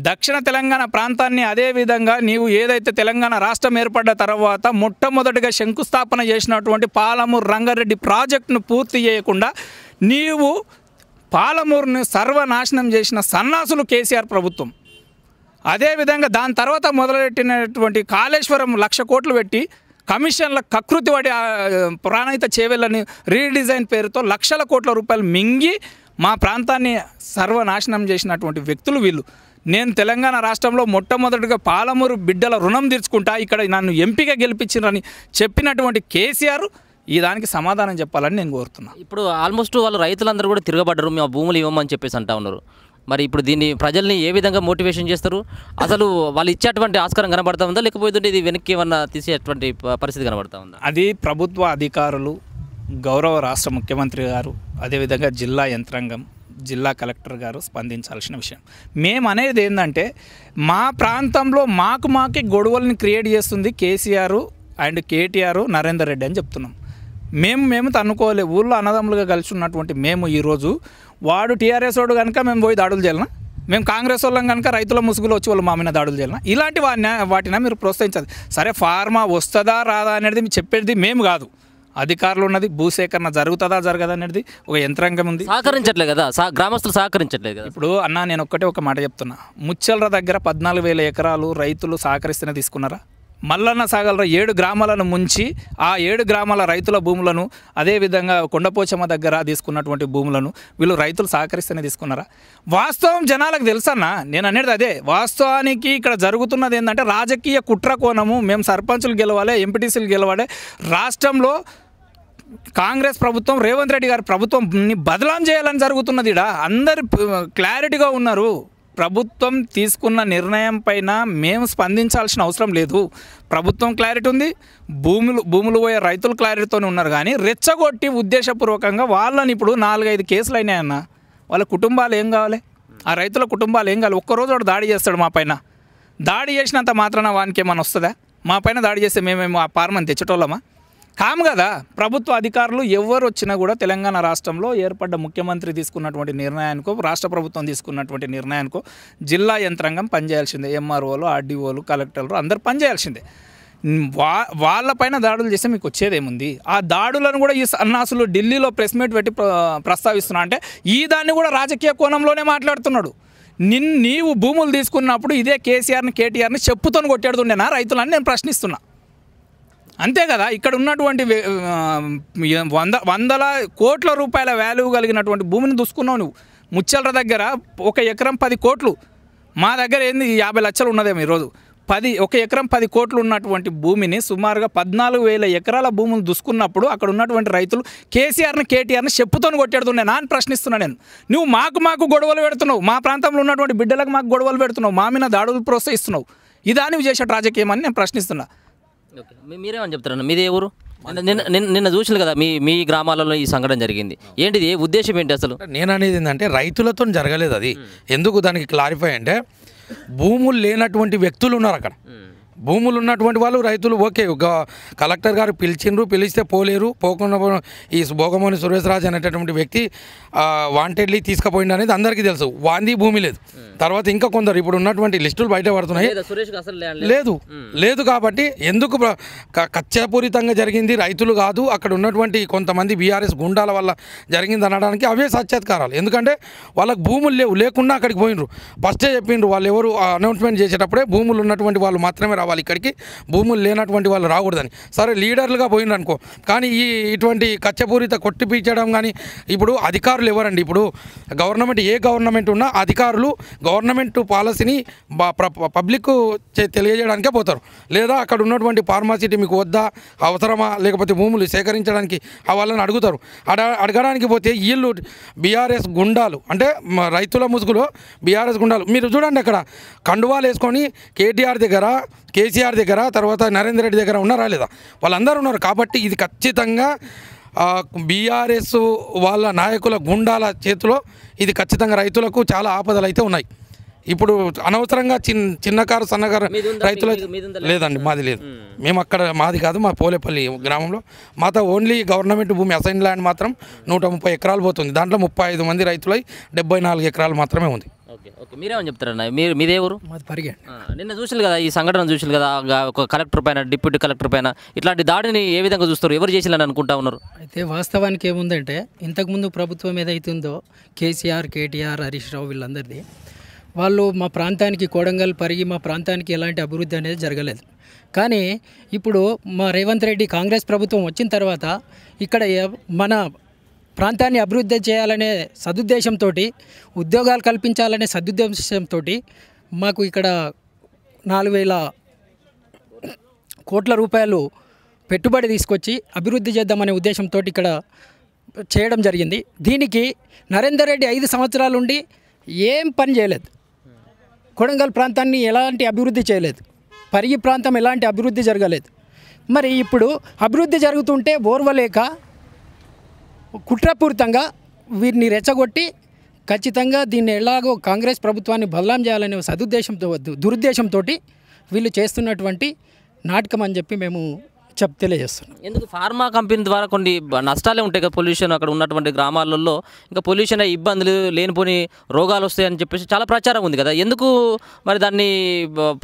దక్షిణ తెలంగాణ ప్రాంతాన్ని, అదేవిధంగా నీవు ఏదైతే తెలంగాణ రాష్ట్రం ఏర్పడ్డ తర్వాత మొట్టమొదటిగా శంకుస్థాపన చేసినటువంటి పాలమూరు రంగారెడ్డి ప్రాజెక్టును పూర్తి చేయకుండా నీవు పాలమూరుని సర్వనాశనం చేసిన సన్నాసులు కేసీఆర్ ప్రభుత్వం. అదేవిధంగా దాని తర్వాత మొదలెట్టినటువంటి కాళేశ్వరం 1,00,000 కోట్లు పెట్టి కమిషన్ల కకృతి వాడి ప్రాణహిత చేవెళ్ళని రీడిజైన్ పేరుతో లక్షల కోట్ల రూపాయలు మింగి మా ప్రాంతాన్ని సర్వనాశనం చేసినటువంటి వ్యక్తులు వీళ్ళు. నేను తెలంగాణ రాష్ట్రంలో మొట్టమొదటిగా పాలమూరు బిడ్డల రుణం తీర్చుకుంటా, ఇక్కడ నన్ను ఎంపీగా గెలిపించినని చెప్పినటువంటి కేసీఆర్ ఈ దానికి సమాధానం చెప్పాలని నేను కోరుతున్నా. ఇప్పుడు ఆల్మోస్ట్ వాళ్ళు రైతులందరూ కూడా తిరగబడ్డారు, మేము భూములు ఇవ్వమని చెప్పేసి అంటా ఉన్నారు. మరి ఇప్పుడు దీన్ని ప్రజల్ని ఏ విధంగా మోటివేషన్ చేస్తారు? అసలు వాళ్ళు ఇచ్చేటువంటి ఆస్కారం కనబడతా ఉందా, లేకపోతే ఇది వెనక్కి ఏమన్నా తీసేటువంటి పరిస్థితి కనబడతా ఉందా? అది ప్రభుత్వ అధికారులు, గౌరవ రాష్ట్ర ముఖ్యమంత్రి గారు, అదేవిధంగా జిల్లా యంత్రాంగం, జిల్లా కలెక్టర్ గారు స్పందించాల్సిన విషయం. మేము అనేది ఏంటంటే మా ప్రాంతంలో మాకే గొడవల్ని క్రియేట్ చేస్తుంది కేసీఆర్ అండ్ కేటీఆర్, నరేందర్ రెడ్డి అని చెప్తున్నాం. మేము తన్నుకోలే. ఊళ్ళో అన్నదమ్ములుగా కలిసి ఉన్నటువంటి మేము ఈరోజు వాడు టీఆర్ఎస్ వాడు కనుక మేము పోయి దాడులు చేయాలన్నా, మేము కాంగ్రెస్ వాళ్ళం కనుక రైతుల ముసుగులో వచ్చి వాళ్ళు మా మీద దాడులు చేయాలన్నా, ఇలాంటి వాటిని మీరు ప్రోత్సహించాలి. సరే, ఫార్మా వస్తుందా రాదా అనేది చెప్పేది మేము కాదు, అధికారులు ఉన్నది. భూసేకరణ జరుగుతుందా జరగదా అనేది ఒక యంత్రాంగం ఉంది. సహకరించట్లేదు కదా, గ్రామస్తులు సహకరించట్లేదు కదా. ఇప్పుడు నేను ఒక మాట చెప్తున్నా. ముచ్చెర్ల దగ్గర 14,000 ఎకరాలు రైతులు సహకరిస్తేనే తీసుకున్నారా? మల్లన్న సాగర్లో 7 గ్రామాలను ముంచి ఆ 7 గ్రామాల రైతుల భూములను, అదేవిధంగా కొండపోచమ్మ దగ్గర తీసుకున్నటువంటి భూములను వీళ్ళు రైతులు సహకరిస్తేనే తీసుకున్నారా? వాస్తవం జనాలకు తెలుసన్నా. నేను అనేది అదే. వాస్తవానికి ఇక్కడ జరుగుతున్నది ఏంటంటే రాజకీయ కుట్ర కోణము. మేము సర్పంచులు గెలవాలి, ఎంపీటీసీలు గెలవాలి. రాష్ట్రంలో కాంగ్రెస్ ప్రభుత్వం, రేవంత్ రెడ్డి గారి ప్రభుత్వంని బదలాం చేయాలని జరుగుతున్నది. అందరు క్లారిటీగా ఉన్నారు. ప్రభుత్వం తీసుకున్న నిర్ణయం పైన మేము స్పందించాల్సిన అవసరం లేదు. ప్రభుత్వం క్లారిటీ ఉంది, భూములు పోయే రైతులు క్లారిటీతోనే ఉన్నారు. కానీ రెచ్చగొట్టి ఉద్దేశపూర్వకంగా వాళ్ళని ఇప్పుడు 4-5 కేసులు అయినాయన్న. వాళ్ళ కుటుంబాలు ఏం కావాలి? ఆ రైతుల కుటుంబాలు ఏం కావాలి? ఒక్కరోజు వాడు దాడి చేస్తాడు మా పైన. దాడి చేసినంత మాత్రాన వానికి ఏమైనా వస్తుందా? మా పైన దాడి చేస్తే మేమేమో ఆ ఫార్మాని తెచ్చేటోళ్ళమా? కాము కదా. ప్రభుత్వ అధికారులు ఎవరు వచ్చినా కూడా తెలంగాణ రాష్ట్రంలో ఏర్పడ్డ ముఖ్యమంత్రి తీసుకున్నటువంటి నిర్ణయానికో, రాష్ట్ర ప్రభుత్వం తీసుకున్నటువంటి నిర్ణయానికో జిల్లా యంత్రాంగం పనిచేయాల్సిందే. ఎంఆర్ఓలు, ఆర్డీఓలు, కలెక్టర్లు అందరూ పనిచేయాల్సిందే. వాళ్ళపైన దాడులు చేస్తే మీకు వచ్చేదేముంది? ఆ దాడులను కూడా ఈ సన్నాసులు ఢిల్లీలో ప్రెస్ మీట్ పెట్టి ప్రస్తావిస్తున్నా అంటే ఈ దాన్ని కూడా రాజకీయ కోణంలోనే మాట్లాడుతున్నాడు. నీవు భూములు తీసుకున్నప్పుడు ఇదే కేసీఆర్ని, కేటీఆర్ని చెప్పుతోని కొట్టాడుతుండేనా రైతులని నేను ప్రశ్నిస్తున్నా. అంతే కదా. ఇక్కడ ఉన్నటువంటి వందల కోట్ల రూపాయల వాల్యూ కలిగినటువంటి భూమిని చూసుకున్నావు నువ్వు. ముచ్చల్ర దగ్గర 1 ఎకరం 10 కోట్లు, మా దగ్గర ఏంది 50 లక్షలు ఉన్నదేమో ఈరోజు. 1 ఎకరం 10 కోట్లు ఉన్నటువంటి భూమిని సుమారుగా 14,000 ఎకరాల భూములు దుసుకున్నప్పుడు అక్కడ ఉన్నటువంటి రైతులు కేసీఆర్ని, కేటీఆర్ని చెప్పుతోని కొట్టేడుతున్నాయి అని ప్రశ్నిస్తున్నా నేను. నువ్వు మాకు గొడవలు పెడుతున్నావు, మా ప్రాంతంలో ఉన్నటువంటి బిడ్డలకు మాకు గొడవలు పెడుతున్నావు, మా మీద దాడులు ప్రోత్సహిస్తున్నావు. ఇదా నువ్వు చేసే రాజకీయం అని నేను ప్రశ్నిస్తున్నా. మీరేమని చెప్తారన్న? మీదే ఊరు? నిన్న చూసారు కదా మీ గ్రామాలలో ఈ సంఘటన జరిగింది. ఏంటిది, ఉద్దేశం ఏంటి అసలు? నేను అనేది ఏంటంటే రైతులతో జరగలేదు అది. ఎందుకు దానికి క్లారిఫై అంటే భూములు లేనటువంటి వ్యక్తులు ఉన్నారు అక్కడ. భూములు ఉన్నటువంటి వాళ్ళు రైతులు ఓకే, కలెక్టర్ గారు పిలిస్తే పోలేరు, పోకుండా ఈ భోగమోని సురేశ్రాజు అనేటటువంటి వ్యక్తి వాంటెడ్లీ తీసుకుపోయింది అనేది అందరికీ తెలుసు. వాంది భూమి లేదు. తర్వాత ఇంకా కొందరు ఇప్పుడు ఉన్నటువంటి లిస్టులు బయట పడుతున్నాయి. లేదు కాబట్టి ఎందుకు కక్షపూరితంగా జరిగింది, రైతులు కాదు అక్కడ ఉన్నటువంటి కొంతమంది బీఆర్ఎస్ గుండాల వల్ల జరిగింది అనడానికి అవే సాక్ష్యాత్కారాలు. ఎందుకంటే వాళ్ళకి భూములు లేకుండా అక్కడికి పోయినరు. ఫస్టే చెప్పిండ్రు వాళ్ళు ఎవరు అనౌన్స్మెంట్ చేసేటప్పుడే భూములు ఉన్నటువంటి వాళ్ళు మాత్రమే రావాలి ఇక్కడికి, భూములు లేనటువంటి వాళ్ళు రాకూడదని. సరే లీడర్లుగా పోయినరు అనుకో, కానీ ఇటువంటి కక్షపూరిత కొట్టిపించడం కానీ ఇప్పుడు అధికారులు ఎవరండి? ఇప్పుడు గవర్నమెంట్ ఏ గవర్నమెంట్ ఉన్నా అధికారులు గవర్నమెంట్ పాలసీని పబ్లిక్ తెలియజేయడానికే పోతారు. లేదా అక్కడ ఉన్నటువంటి ఫార్మాసిటీ మీకు వద్దా, అవసరమా, లేకపోతే భూములు సేకరించడానికి వాళ్ళని అడుగుతారు. అడగడానికి పోతే వీళ్ళు బీఆర్ఎస్ గుండాలు, అంటే రైతుల ముసుగులో బీఆర్ఎస్ గుండాలు. మీరు చూడండి అక్కడ కండువాలు వేసుకొని కేటీఆర్ దగ్గర, కేసీఆర్ దగ్గర, తర్వాత నరేంద్ర రెడ్డి దగ్గర ఉన్నారా లేదా? వాళ్ళందరూ ఉన్నారు. కాబట్టి ఇది ఖచ్చితంగా బీఆర్ఎస్ వాళ్ళ నాయకుల గుండాల చేతిలో ఇది ఖచ్చితంగా రైతులకు చాలా ఆపదలు అయితే ఉన్నాయి. ఇప్పుడు అనవసరంగా చిన్నకారు సన్నకారు రైతులు లేదండి, మాది లేదు. మేము అక్కడ మాది కాదు, మా పోలేపల్లి గ్రామంలో మాతో ఓన్లీ గవర్నమెంట్ భూమి అసైన్ ల్యాండ్ మాత్రం 130 ఎకరాలు పోతుంది. దాంట్లో 35 మంది రైతులై 74 ఎకరాలు మాత్రమే ఉంది. మీరేమని చెప్తారన్న? మీదే ఊరు? మాది పరిగెడ్. నిన్న చూసారు కదా ఈ సంఘటన, చూసారు కదా ఒక కలెక్టర్ పైన, డిప్యూటీ కలెక్టర్ పైన ఇట్లాంటి దాడిని ఏ విధంగా చూస్తారు? ఎవరు చేసిందని అనుకుంటా ఉన్నారు? అయితే వాస్తవానికి ఏముందంటే ఇంతకుముందు ప్రభుత్వం ఏదైతుందో కేసీఆర్, కేటీఆర్, హరీష్ రావు వీళ్ళందరిది, వాళ్ళు మా ప్రాంతానికి కొడంగల్, పరిగి మా ప్రాంతానికి ఎలాంటి అభివృద్ధి అనేది జరగలేదు. కానీ ఇప్పుడు మా రేవంత్ రెడ్డి కాంగ్రెస్ ప్రభుత్వం వచ్చిన తర్వాత ఇక్కడ మన ప్రాంతాన్ని అభివృద్ధి చేయాలనే సదుద్దేశంతో, ఉద్యోగాలు కల్పించాలనే సదుద్దేశంతో మాకు ఇక్కడ 4,000 కోట్ల రూపాయలు పెట్టుబడి తీసుకొచ్చి అభివృద్ధి చేద్దామనే ఉద్దేశంతో ఇక్కడ చేయడం జరిగింది. దీనికి నరేందర్ రెడ్డి 5 సంవత్సరాల నుండి ఏం పని చేయలేదు. కొడంగల్ ప్రాంతాన్ని ఎలాంటి అభివృద్ధి చేయలేదు, పరిగి ప్రాంతం ఎలాంటి అభివృద్ధి జరగలేదు. మరి ఇప్పుడు అభివృద్ధి జరుగుతుంటే ఓర్వలేక కుట్రపూరితంగా వీరిని రెచ్చగొట్టి ఖచ్చితంగా దీన్ని ఎలాగో కాంగ్రెస్ ప్రభుత్వాన్ని బదలాం చేయాలనే సదుద్దేశంతో, దురుద్దేశంతో వీళ్ళు చేస్తున్నటువంటి నాటకం అని చెప్పి మేము తెలియజేస్తున్నాం. ఎందుకు ఫార్మా కంపెనీ ద్వారా కొన్ని నష్టాలే ఉంటాయి కదా, పొల్యూషన్ అక్కడ ఉన్నటువంటి గ్రామాలలో, ఇంకా పొల్యూషన్ ఇబ్బందులు, లేనిపోని రోగాలు వస్తాయని చెప్పేసి చాలా ప్రచారం ఉంది కదా. ఎందుకు మరి దాన్ని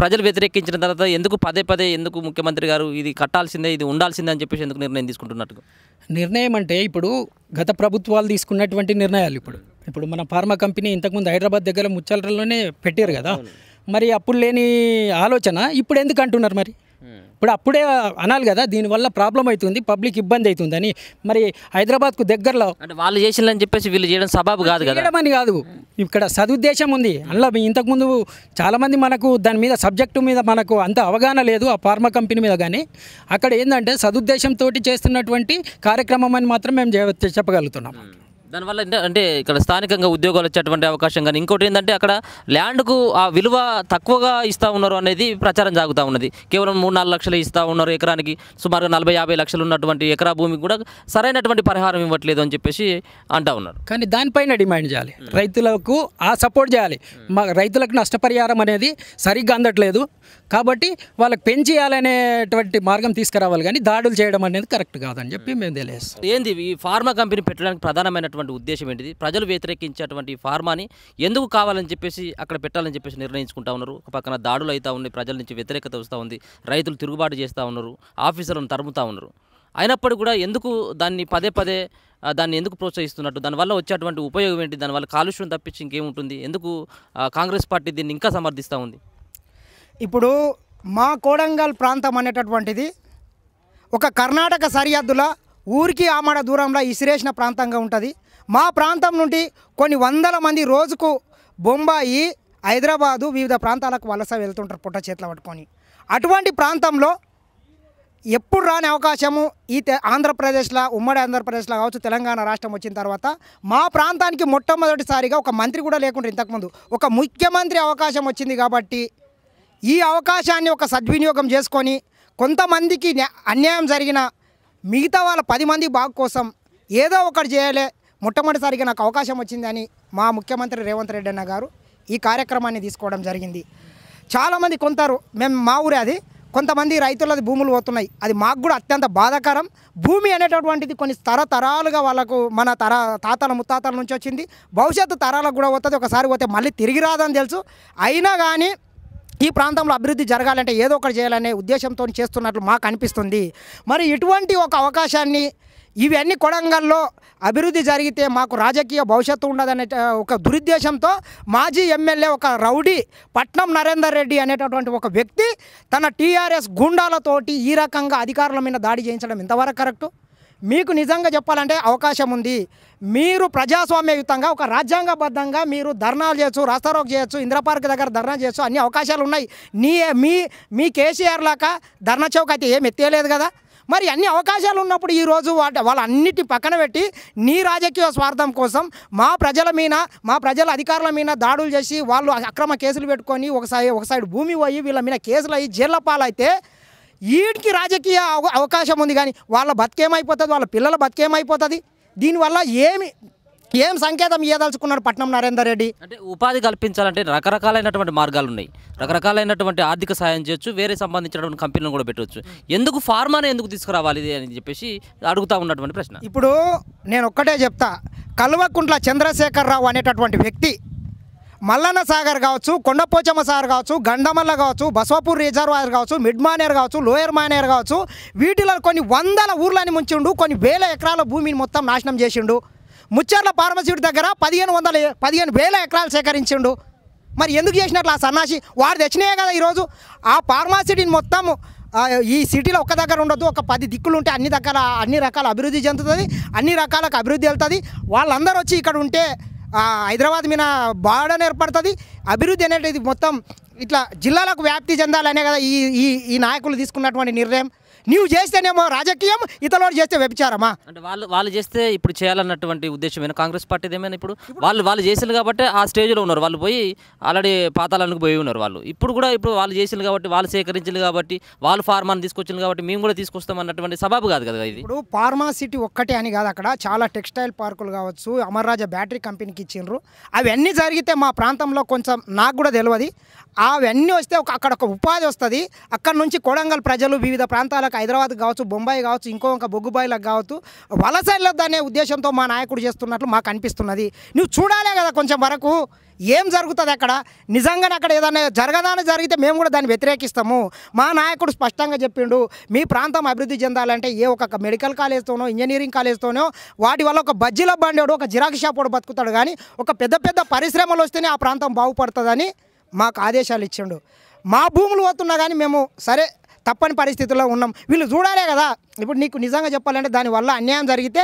ప్రజలు వ్యతిరేకించిన తర్వాత ఎందుకు పదే ఎందుకు ముఖ్యమంత్రి గారు ఇది కట్టాల్సిందే, ఇది ఉండాల్సిందే అని చెప్పేసి ఎందుకు నిర్ణయం తీసుకుంటున్నట్టు? నిర్ణయం అంటే ఇప్పుడు గత ప్రభుత్వాలు తీసుకున్నటువంటి నిర్ణయాలు. ఇప్పుడు మన ఫార్మా కంపెనీ ఇంతకుముందు హైదరాబాద్ దగ్గర ముచ్చల్రలోనే పెట్టారు కదా. మరి అప్పుడు లేని ఆలోచన ఇప్పుడు ఎందుకు అంటున్నారు? మరి ఇప్పుడు అప్పుడే అనాలి కదా, దీనివల్ల ప్రాబ్లం అవుతుంది, పబ్లిక్ ఇబ్బంది అవుతుందని. మరి హైదరాబాద్కు దగ్గరలో అంటే వాళ్ళు చేసిందని చెప్పేసి వీళ్ళు చేయడం సబాబు కాదు కదా. చేయడం అని కాదు, ఇక్కడ సదుద్దేశం ఉంది. అందులో ఇంతకుముందు చాలామంది మనకు దాని మీద సబ్జెక్టు మీద మనకు అంత అవగాహన లేదు ఆ ఫార్మా కంపెనీ మీద. కానీ అక్కడ ఏంటంటే సదుద్దేశంతో చేస్తున్నటువంటి కార్యక్రమం అని మాత్రం మేము చెప్పగలుగుతున్నాం. దానివల్ల అంటే ఇక్కడ స్థానికంగా ఉద్యోగాలు వచ్చేటువంటి అవకాశం కానీ ఇంకోటి ఏంటంటే అక్కడ ల్యాండ్కు ఆ విలువ తక్కువగా ఇస్తూ ఉన్నారు అనేది ప్రచారం సాగుతూ ఉన్నది. కేవలం 3-4 లక్షలు ఇస్తూ ఉన్నారు ఎకరానికి, సుమారుగా 40-50 లక్షలు ఉన్నటువంటి ఎకరా భూమికి కూడా సరైనటువంటి పరిహారం ఇవ్వట్లేదు అని చెప్పేసి అంటూ ఉన్నారు. కానీ దానిపైన డిమాండ్ చేయాలి, రైతులకు సపోర్ట్ చేయాలి. మా రైతులకు నష్టపరిహారం అనేది సరిగ్గా అందట్లేదు కాబట్టి వాళ్ళకి పెంచేయాలనేటువంటి మార్గం తీసుకురావాలి, కానీ దాడులు చేయడం అనేది కరెక్ట్ కాదని చెప్పి మేము తెలియజేస్తాం. ఏంది ఈ ఫార్మా కంపెనీ పెట్టడానికి ప్రధానమైనటువంటి ఉద్దేశం ఏంటిది? ప్రజలు వ్యతిరేకించేటువంటి ఫార్మాని ఎందుకు కావాలని చెప్పేసి అక్కడ పెట్టాలని చెప్పేసి నిర్ణయించుకుంటా ఉన్నారు. ఒక పక్కన దాడులు అవుతూ ఉన్నాయి, ప్రజల నుంచి వ్యతిరేకత వస్తూ ఉంది, రైతులు తిరుగుబాటు చేస్తూ ఉన్నారు, ఆఫీసర్లను తరుముతూ ఉన్నారు. అయినప్పటికీ కూడా ఎందుకు దాన్ని పదే దాన్ని ఎందుకు ప్రోత్సహిస్తున్నట్టు, దానివల్ల వచ్చేటువంటి ఉపయోగం ఏంటి, దానివల్ల కాలుష్యం తప్పించి ఇంకేముంటుంది, ఎందుకు కాంగ్రెస్ పార్టీ దీన్ని ఇంకా సమర్థిస్తూ ఉంది? ఇప్పుడు మా కోడంగల్ ప్రాంతం అనేటటువంటిది ఒక కర్ణాటక సరిహద్దుల ఊరికి ఆమడ దూరంలో ఇసిరేసిన ప్రాంతంగా ఉంటుంది. మా ప్రాంతం నుండి కొన్ని వందల మంది రోజుకు బొంబాయి, హైదరాబాదు వివిధ ప్రాంతాలకు వలస వెళ్తుంటారు పుట్ట చేతులు పట్టుకొని. అటువంటి ప్రాంతంలో ఎప్పుడు రాని అవకాశము ఈ ఆంధ్రప్రదేశ్లో, ఉమ్మడి ఆంధ్రప్రదేశ్లో కావచ్చు, తెలంగాణ రాష్ట్రం వచ్చిన తర్వాత మా ప్రాంతానికి మొట్టమొదటిసారిగా ఒక మంత్రి కూడా లేకుండా ఇంతకుముందు ఒక ముఖ్యమంత్రి అవకాశం వచ్చింది. కాబట్టి ఈ అవకాశాన్ని ఒక సద్వినియోగం చేసుకొని కొంతమందికి అన్యాయం జరిగిన మిగతా వాళ్ళ 10 మంది బాగు కోసం ఏదో ఒకటి చేయాలి, మొట్టమొదటిసారిగా నాకు అవకాశం వచ్చిందని మా ముఖ్యమంత్రి రేవంత్ రెడ్డి అన్న గారు ఈ కార్యక్రమాన్ని తీసుకోవడం జరిగింది. చాలామంది కొంటారు, మేము మా ఊరే అది, కొంతమంది రైతులది భూములు పోతున్నాయి, అది మాకు కూడా అత్యంత బాధాకరం. భూమి అనేటటువంటిది కొన్ని తరతరాలుగా వాళ్ళకు మన తాతల ముత్తాతల నుంచి వచ్చింది, భవిష్యత్తు తరాలకు కూడా పోతుంది, ఒకసారి పోతే మళ్ళీ తిరిగి రాదని తెలుసు. అయినా కానీ ఈ ప్రాంతంలో అభివృద్ధి జరగాలంటే ఏదో ఒకటి చేయాలనే ఉద్దేశంతో చేస్తున్నట్లు మాకు అనిపిస్తుంది. మరి ఇటువంటి ఒక అవకాశాన్ని ఇవన్నీ కొడంగల్లో అభివృద్ధి జరిగితే మాకు రాజకీయ భవిష్యత్తు ఉండదనే ఒక దురుద్దేశంతో మాజీ ఎమ్మెల్యే ఒక రౌడీ పట్నం నరేందర్ రెడ్డి అనేటటువంటి ఒక వ్యక్తి తన టీఆర్ఎస్ గుండాలతోటి ఈ రకంగా అధికారుల మీద దాడి చేయించడం ఎంతవరకు కరెక్టు? మీకు నిజంగా చెప్పాలంటే అవకాశం ఉంది, మీరు ప్రజాస్వామ్యయుతంగా ఒక రాజ్యాంగబద్ధంగా మీరు ధర్నాలు చేయొచ్చు, రాస్తారోక్ చేయొచ్చు, ఇంద్రపార్క్ దగ్గర ధర్నా చేయొచ్చు, అన్ని అవకాశాలు ఉన్నాయి. మీ కేసీఆర్ లాగా ధర్నా చౌక్ అయితే ఏం ఎత్తేయలేదు కదా. మరి అన్ని అవకాశాలు ఉన్నప్పుడు ఈరోజు వాళ్ళన్నిటి పక్కన పెట్టి నీ రాజకీయ స్వార్థం కోసం మా ప్రజల అధికారుల మీద దాడులు చేసి వాళ్ళు అక్రమ కేసులు పెట్టుకొని ఒక సైడ్ భూమి పోయి వీళ్ళ మీద కేసులు అయ్యి జైళ్ళ పాలైతే వీటికి రాజకీయ అవకాశం ఉంది, కానీ వాళ్ళ బతికేమైపోతుంది, వాళ్ళ పిల్లల బతికేమైపోతుంది? దీనివల్ల ఏం సంకేతం ఇవ్వదలుచుకున్నాడు పట్నం నరేందర్ రెడ్డి? అంటే ఉపాధి కల్పించాలంటే రకరకాలైనటువంటి మార్గాలు ఉన్నాయి, రకరకాలైనటువంటి ఆర్థిక సాయం చేయొచ్చు, వేరే సంబంధించినటువంటి కంపెనీలను కూడా పెట్టవచ్చు. ఎందుకు ఫార్మానే ఎందుకు తీసుకురావాలి అని చెప్పేసి అడుగుతూ ఉన్నటువంటి ప్రశ్న. ఇప్పుడు నేను ఒక్కటే చెప్తా, కల్వకుంట్ల చంద్రశేఖరరావు అనేటటువంటి వ్యక్తి మల్లన్న సాగర్ కావచ్చు, కొండపోచమ్మ సాగర్ కావచ్చు, గండమల్ల కావచ్చు, బసవపూర్ రిజర్వాయర్ కావచ్చు, మిడ్ మానేర్ కావచ్చు, లోయర్ మానేర్ కావచ్చు, వీటిలో కొన్ని వందల ఊర్లని ముంచిండు, కొన్ని వేల ఎకరాల భూమిని మొత్తం నాశనం చేసిండు. ముచ్చర్ల ఫార్మసీటీ దగ్గర 15,000 ఎకరాలు సేకరించిండు. మరి ఎందుకు చేసినట్లు ఆ సన్నాసి? వాడు తెచ్చినాయే కదా ఈరోజు ఆ ఫార్మాసిటీని మొత్తం ఈ సిటీలో ఒక్క దగ్గర ఉండదు, ఒక 10 దిక్కులు ఉంటే అన్ని రకాల అభివృద్ధి చెందుతుంది, అన్ని రకాలకు అభివృద్ధి వెళ్తుంది. వాళ్ళందరూ వచ్చి ఇక్కడ ఉంటే హైదరాబాద్ మీద బార్డర్ ఏర్పడుతుంది. అభివృద్ధి అనేది మొత్తం ఇట్లా జిల్లాలకు వ్యాప్తి చెందాలనే కదా ఈ నాయకులు తీసుకున్నటువంటి నిర్ణయం. నీవు చేస్తేనేమో రాజకీయం, ఇతరులు చేస్తే వ్యభిచారమా? అంటే వాళ్ళు చేస్తే ఇప్పుడు చేయాలన్నటువంటి ఉద్దేశమైన కాంగ్రెస్ పార్టీది ఏమైనా? ఇప్పుడు వాళ్ళు చేసింది కాబట్టి ఆ స్టేజ్లో ఉన్నారు, వాళ్ళు పోయి ఆల్రెడీ పాతాళానికి పోయి ఉన్నారు. ఇప్పుడు వాళ్ళు చేసింది కాబట్టి, వాళ్ళు సేకరించింది కాబట్టి, వాళ్ళు ఫార్మాని తీసుకొచ్చింది కాబట్టి మేము కూడా తీసుకొస్తాం అన్నటువంటి సబాబు కాదు కదా ఇది. ఇప్పుడు ఫార్మాసిటీ ఒక్కటే అని కాదు, అక్కడ చాలా టెక్స్టైల్ పార్కులు కావచ్చు, అమర్ రాజా బ్యాటరీ కంపెనీకి ఇచ్చిండ్రు. అవన్నీ జరిగితే మా ప్రాంతంలో కొంచెం నాకు కూడా తెలియదు, అవన్నీ వస్తే అక్కడ ఒక ఉపాధి వస్తుంది. అక్కడ నుంచి కొడంగల్ ప్రజలు వివిధ ప్రాంతాలకు, హైదరాబాద్ కావచ్చు, బొంబాయి కావచ్చు, ఇంకొక బొగ్గుబాయిలకు కావచ్చు, వలస వెళ్ళొద్దనే ఉద్దేశంతో మా నాయకుడు చేస్తున్నట్లు మాకు అనిపిస్తున్నది. నువ్వు చూడాలే కదా కొంచెం వరకు ఏం జరుగుతుంది అక్కడ. నిజంగానే అక్కడ ఏదైనా జరగదాని జరిగితే మేము కూడా దాన్ని వ్యతిరేకిస్తాము. మా నాయకుడు స్పష్టంగా చెప్పిండు, మీ ప్రాంతం అభివృద్ధి చెందాలంటే ఒక మెడికల్ కాలేజ్తోనో, ఇంజనీరింగ్ కాలేజ్తోనో, వాటి వల్ల ఒక బజ్జీల బండోడు, ఒక జిరాక్స్ షాప్ వాడు బతుకుతాడు, కానీ ఒక పెద్ద పరిశ్రమలు వస్తేనే ఆ ప్రాంతం బాగుపడుతుందని మాకు ఆదేశాలు ఇచ్చిండు. మా భూములు పోతున్నా కానీ మేము సరే తప్పని పరిస్థితుల్లో ఉన్నాం. వీళ్ళు చూడాలే కదా. ఇప్పుడు నీకు నిజంగా చెప్పాలంటే దానివల్ల అన్యాయం జరిగితే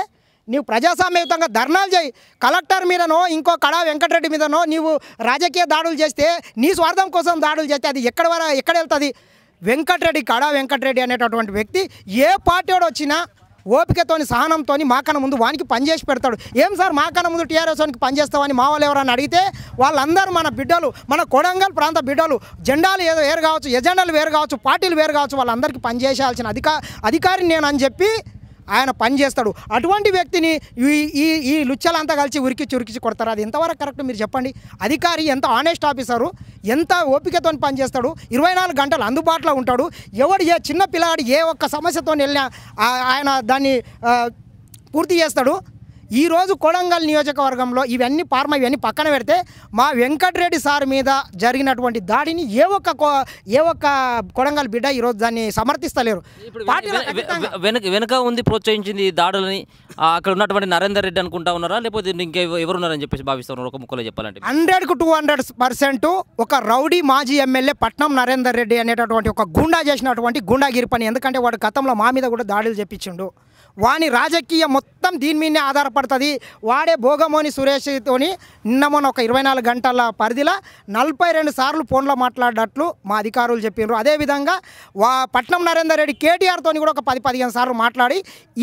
నీవు ప్రజాస్వామ్యయుతంగా ధర్నాలు చేయి. కలెక్టర్ మీదనో, ఇంకో కడా వెంకటరెడ్డి మీదనో నీవు రాజకీయ దాడులు చేస్తే, నీ స్వార్థం కోసం దాడులు చేస్తే అది ఎక్కడ వెళ్తుంది? కడా వెంకటరెడ్డి అనేటటువంటి వ్యక్తి ఏ పార్టీ వాడు వచ్చినా ఓపికతోని సహనంతోని మాకన్నా ముందు వానికి పనిచేసి పెడతాడు. ఏం సార్ మాకన్నా ముందు టీఆర్ఎస్ వానికి పనిచేస్తామని మా వాళ్ళు ఎవరని అడిగితే వాళ్ళందరూ మన బిడ్డలు, మన కొడంగల్ ప్రాంత బిడ్డలు. జెండాలు ఏదో వేరు కావచ్చు, ఎజెండాలు వేరు కావచ్చు, పార్టీలు వేరు కావచ్చు, వాళ్ళందరికీ పనిచేయాల్సిన అధికారి నేను అని చెప్పి ఆయన పనిచేస్తాడు. అటువంటి వ్యక్తిని ఈ లుచ్చలంతా కలిసి ఉరికిచి కొడతారు. అది ఎంతవరకు కరెక్ట్ మీరు చెప్పండి. అధికారి ఎంత ఆనెస్ట్ ఆఫీసరు, ఎంత ఓపికతో పనిచేస్తాడు, 24 గంటలు అందుబాటులో ఉంటాడు. ఎవడు ఏ చిన్న పిల్లాడు ఏ ఒక్క సమస్యతో వెళ్ళినా ఆయన దాన్ని పూర్తి చేస్తాడు. ఈరోజు కొడంగల్ నియోజకవర్గంలో ఇవన్నీ పక్కన పెడితే మా వెంకటరెడ్డి సార్ మీద జరిగినటువంటి దాడిని ఏ ఒక్క కొడంగల్ బిడ్డ ఈరోజు దాన్ని సమర్థిస్తలేరు. వెనుక ఉంది ప్రోత్సహించింది దాడులని అక్కడ ఉన్నటువంటి నరేందర్ రెడ్డి అనుకుంటా ఉన్నారా, లేకపోతే ఇంకా ఎవరున్నారని చెప్పేసి భావిస్తున్నారు? ఒక ముక్కలో చెప్పాలంటే 100కు 200% ఒక రౌడీ మాజీ ఎమ్మెల్యే పట్నం నరేందర్ రెడ్డి అనేటటువంటి ఒక గుండా చేసినటువంటి గుండాగిరి పని. ఎందుకంటే వాడు గతంలో మా మీద కూడా దాడులు చెప్పించిండు. వాని రాజకీయ మొత్తం దీని మీదనే ఆధారపడుతుంది. వాడే భోగమోని సురేష్తోని నిన్న మొన్న ఒక 24 గంటల పరిధిలో 42 సార్లు ఫోన్లో మాట్లాడినట్లు మా అధికారులు చెప్పారు. అదేవిధంగా పట్నం నరేందర్ రెడ్డి కేటీఆర్తో కూడా ఒక 10-15 సార్లు మాట్లాడి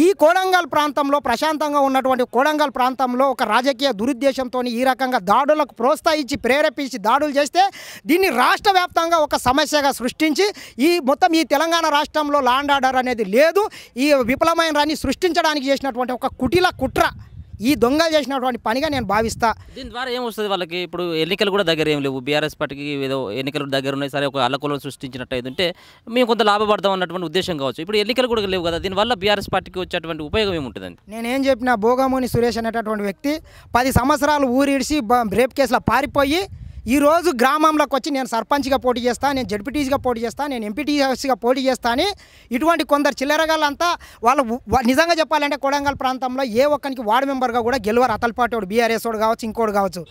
ఈ కొడంగల్ ప్రాంతంలో ప్రశాంతంగా ఉన్నటువంటి కొడంగల్ ప్రాంతంలో ఒక రాజకీయ దురుద్దేశంతో ఈ రకంగా దాడులకు ప్రోత్సహించి ప్రేరేపించి దాడులు చేస్తే దీన్ని రాష్ట్ర వ్యాప్తంగా ఒక సమస్యగా సృష్టించి ఈ తెలంగాణ రాష్ట్రంలో లా అండ్ ఆర్డర్ అనేది లేదు, ఈ విఫలమైన రాని సృష్టించడానికి చేసినటువంటి ఒక కుట్ర ఈ దొంగలు చేసినటువంటి పనిగా నేను భావిస్తా. దీని ద్వారా ఏమొస్తుంది వాళ్ళకి? ఇప్పుడు ఎన్నికలు కూడా దగ్గర ఏం లేవు, బీఆర్ఎస్ పార్టీకి ఏదో ఎన్నికలు దగ్గర ఉన్నాయి, సరే ఒక అల్లకొలను సృష్టించినట్టు అయితే మేము కొంత లాభపడతాం అన్నటువంటి ఉద్దేశం కావచ్చు. ఇప్పుడు ఎన్నికలు కూడా లేవు కదా, దీనివల్ల బీఆర్ఎస్ పార్టీకి వచ్చేటువంటి ఉపయోగం ఏముంటుందండి? నేనేం చెప్పిన భోగమోని సురేష్ అనేటటువంటి వ్యక్తి 10 సంవత్సరాలు ఊరిడిసి రేప్ కేసులో పారిపోయి ఈరోజు గ్రామంలోకి వచ్చి నేను సర్పంచ్గా పోటీ చేస్తా, నేను జడ్పీటీసీగా పోటీ చేస్తా, నేను ఎంపీటీసీగా పోటీ చేస్తా అని ఇటువంటి కొందరు చిల్లరగాళ్ళంతా వాళ్ళు నిజంగా చెప్పాలంటే కొడంగల్ ప్రాంతంలో ఏ ఒక్కరికి వార్డు మెంబర్గా కూడా గెలవరు. అతలపాటోడు బీఆర్ఎస్ వాడు కావచ్చు, ఇంకోటి కావచ్చు.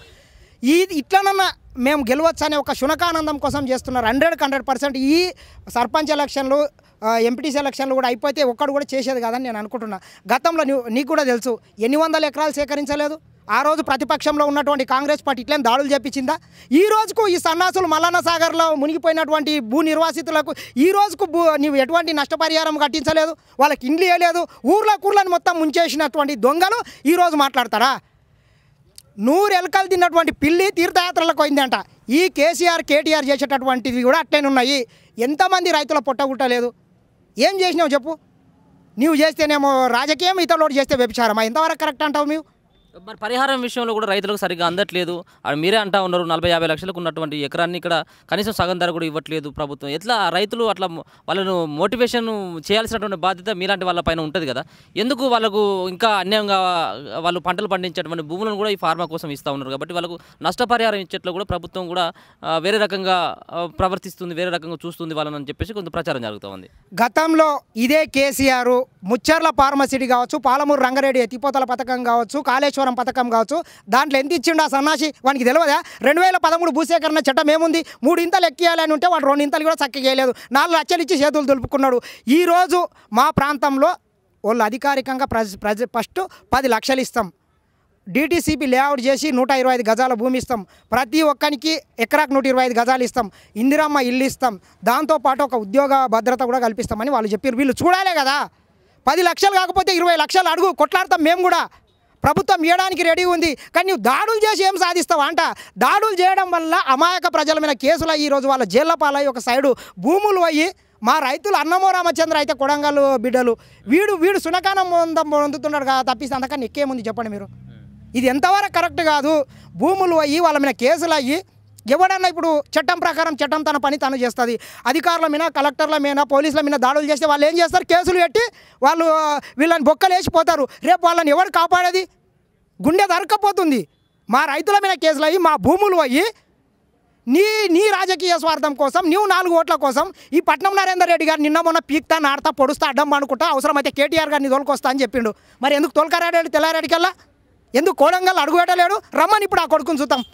ఇట్లనన్నా మేము గెలవచ్చు అనే ఒక శునకానందం కోసం చేస్తున్నారు. 100% ఈ సర్పంచ్ ఎలక్షన్లు ఎంపీటీసీ ఎలక్షన్లు కూడా అయిపోతే ఒక్కడు కూడా చేసేది కాదని నేను అనుకుంటున్నా. గతంలో నీకు కూడా తెలుసు ఎన్ని వందల ఎకరాలు సేకరించలేదు. ఆ రోజు ప్రతిపక్షంలో ఉన్నటువంటి కాంగ్రెస్ పార్టీ ఇట్లనే దాడులు చేపించిందా? ఈ రోజుకు ఈ సన్నాసులు మల్లన్న సాగర్లో మునిగిపోయినటువంటి భూ నిర్వాసితులకు ఈ రోజుకు నీవు ఎటువంటి నష్టపరిహారం కట్టించలేదు, వాళ్ళకి ఇండ్లు వేయలేదు, ఊర్లను మొత్తం ముంచేసినటువంటి దొంగలు ఈరోజు మాట్లాడతారా? 100 ఎలకలు తిన్నటువంటి పిల్లి తీర్థయాత్రలకు పోయిందంట. ఈ కేటీఆర్ చేసేటటువంటివి కూడా అట్లనే ఉన్నాయి. ఎంతమంది రైతుల పొట్టగుట్టలేదు? ఏం చేసినావు చెప్పు? నీవు చేస్తేనేమో రాజకీయం, ఇతరులు చేస్తే వ్యభిచారమా? ఎంతవరకు కరెక్ట్ అంటావు? మేము మరి పరిహారం విషయంలో కూడా రైతులకు సరిగ్గా అందట్లేదు. అది మీరే అంటా ఉన్నారు 40-50 లక్షలకు ఉన్నటువంటి ఎకరాన్ని ఇక్కడ కనీసం సగం ధర కూడా ఇవ్వట్లేదు ప్రభుత్వం. ఎట్లా రైతులు అట్లా వాళ్ళను మోటివేషన్ చేయాల్సినటువంటి బాధ్యత మీలాంటి వాళ్ళ పైన ఉంటుంది కదా. ఎందుకు వాళ్ళకు ఇంకా అన్యాయంగా వాళ్ళు పంటలు పండించేటువంటి భూములను కూడా ఈ ఫార్మా కోసం ఇస్తూ ఉన్నారు కాబట్టి వాళ్ళకు నష్టపరిహారం ఇచ్చేట్లో కూడా ప్రభుత్వం కూడా వేరే రకంగా ప్రవర్తిస్తుంది, వేరే రకంగా చూస్తుంది వాళ్ళని అని చెప్పేసి కొంత ప్రచారం జరుగుతూ ఉంది. గతంలో ఇదే కేసీఆర్ ముచ్చర్ల ఫార్మసిటీ కావచ్చు, పాలమూరు రంగారెడ్డి ఎత్తిపోతల పథకం కావచ్చు, కాళేశ్వరం పథకం కావచ్చు, దాంట్లో ఎంత ఇచ్చిండు ఆ సన్నాసి వానికి తెలియదా? 2013 భూసేకరణ చట్టం ఏముంది? 3 ఇంతలు ఎక్కియాలని ఉంటే వాడు 2 ఇంతలు కూడా చక్కగేయలేదు. 4 లక్షలు ఇచ్చి చేతులు దులుపుకున్నాడు. ఈరోజు మా ప్రాంతంలో వాళ్ళు అధికారికంగా ఫస్ట్ 10 లక్షలు ఇస్తాం, డిటీసీపీ లేఅవుట్ చేసి 125 గజాల భూమి ఇస్తాం, ప్రతి ఒక్కరికి ఎకరాకు 125 గజాలు ఇస్తాం, ఇందిరమ్మ ఇల్లు ఇస్తాం, దాంతోపాటు ఒక ఉద్యోగ భద్రత కూడా కల్పిస్తామని వాళ్ళు చెప్పారు. వీళ్ళు చూడాలే కదా. 10 లక్షలు కాకపోతే 20 లక్షలు అడుగు, కొట్లాడతాం మేము కూడా. ప్రభుత్వం ఇవ్వడానికి రెడీ ఉంది. కానీ నువ్వు దాడులు చేసి ఏం సాధిస్తావా అంట? దాడులు చేయడం వల్ల అమాయక ప్రజల మీద కేసులు ఈరోజు వాళ్ళ జైళ్ళ పాలయ్యి ఒక సైడు భూములు అయ్యి మా రైతులు అన్నమో రామచంద్ర అయితే కొడంగల్ బిడ్డలు వీడు సునకానం పొందుతున్నాడు కదా, తప్పిస్తే అంతకన్నా ఎక్కేముంది చెప్పండి మీరు? ఇది ఎంతవరకు కరెక్ట్ కాదు. భూములు అయ్యి వాళ్ళ మీద కేసులు అయ్యి ఎవడన్నా ఇప్పుడు చట్టం ప్రకారం చట్టం తన పని తను చేస్తుంది. అధికారుల మీద, కలెక్టర్ల మీద, పోలీసుల మీద దాడులు చేస్తే వాళ్ళు ఏం చేస్తారు? కేసులు పెట్టి వాళ్ళు వీళ్ళని బొక్కలు వేసిపోతారు. రేపు వాళ్ళని ఎవరు కాపాడేది? గుండె దొరకపోతుంది. మా రైతుల మీద కేసులు అయ్యి, మా భూములు అయ్యి నీ రాజకీయ స్వార్థం కోసం, నీవు 4 ఓట్ల కోసం ఈ పట్నం నరేందర్ రెడ్డి గారు నిన్న మొన్న పీక్తా, నాడతా, పొడుస్తా, అడ్డం అనుకుంటా అవసరమైతే కేటీఆర్ గారిని తోలుకొస్తా అని చెప్పిండు. మరి ఎందుకు తోలుకరాడాడు తెల్లారెడ్డికల్లా? ఎందుకు కోడంగల్ అడుగు పెట్టలేడు? రమ్మని ఇప్పుడు ఆ కొడుకుని చూద్దాం.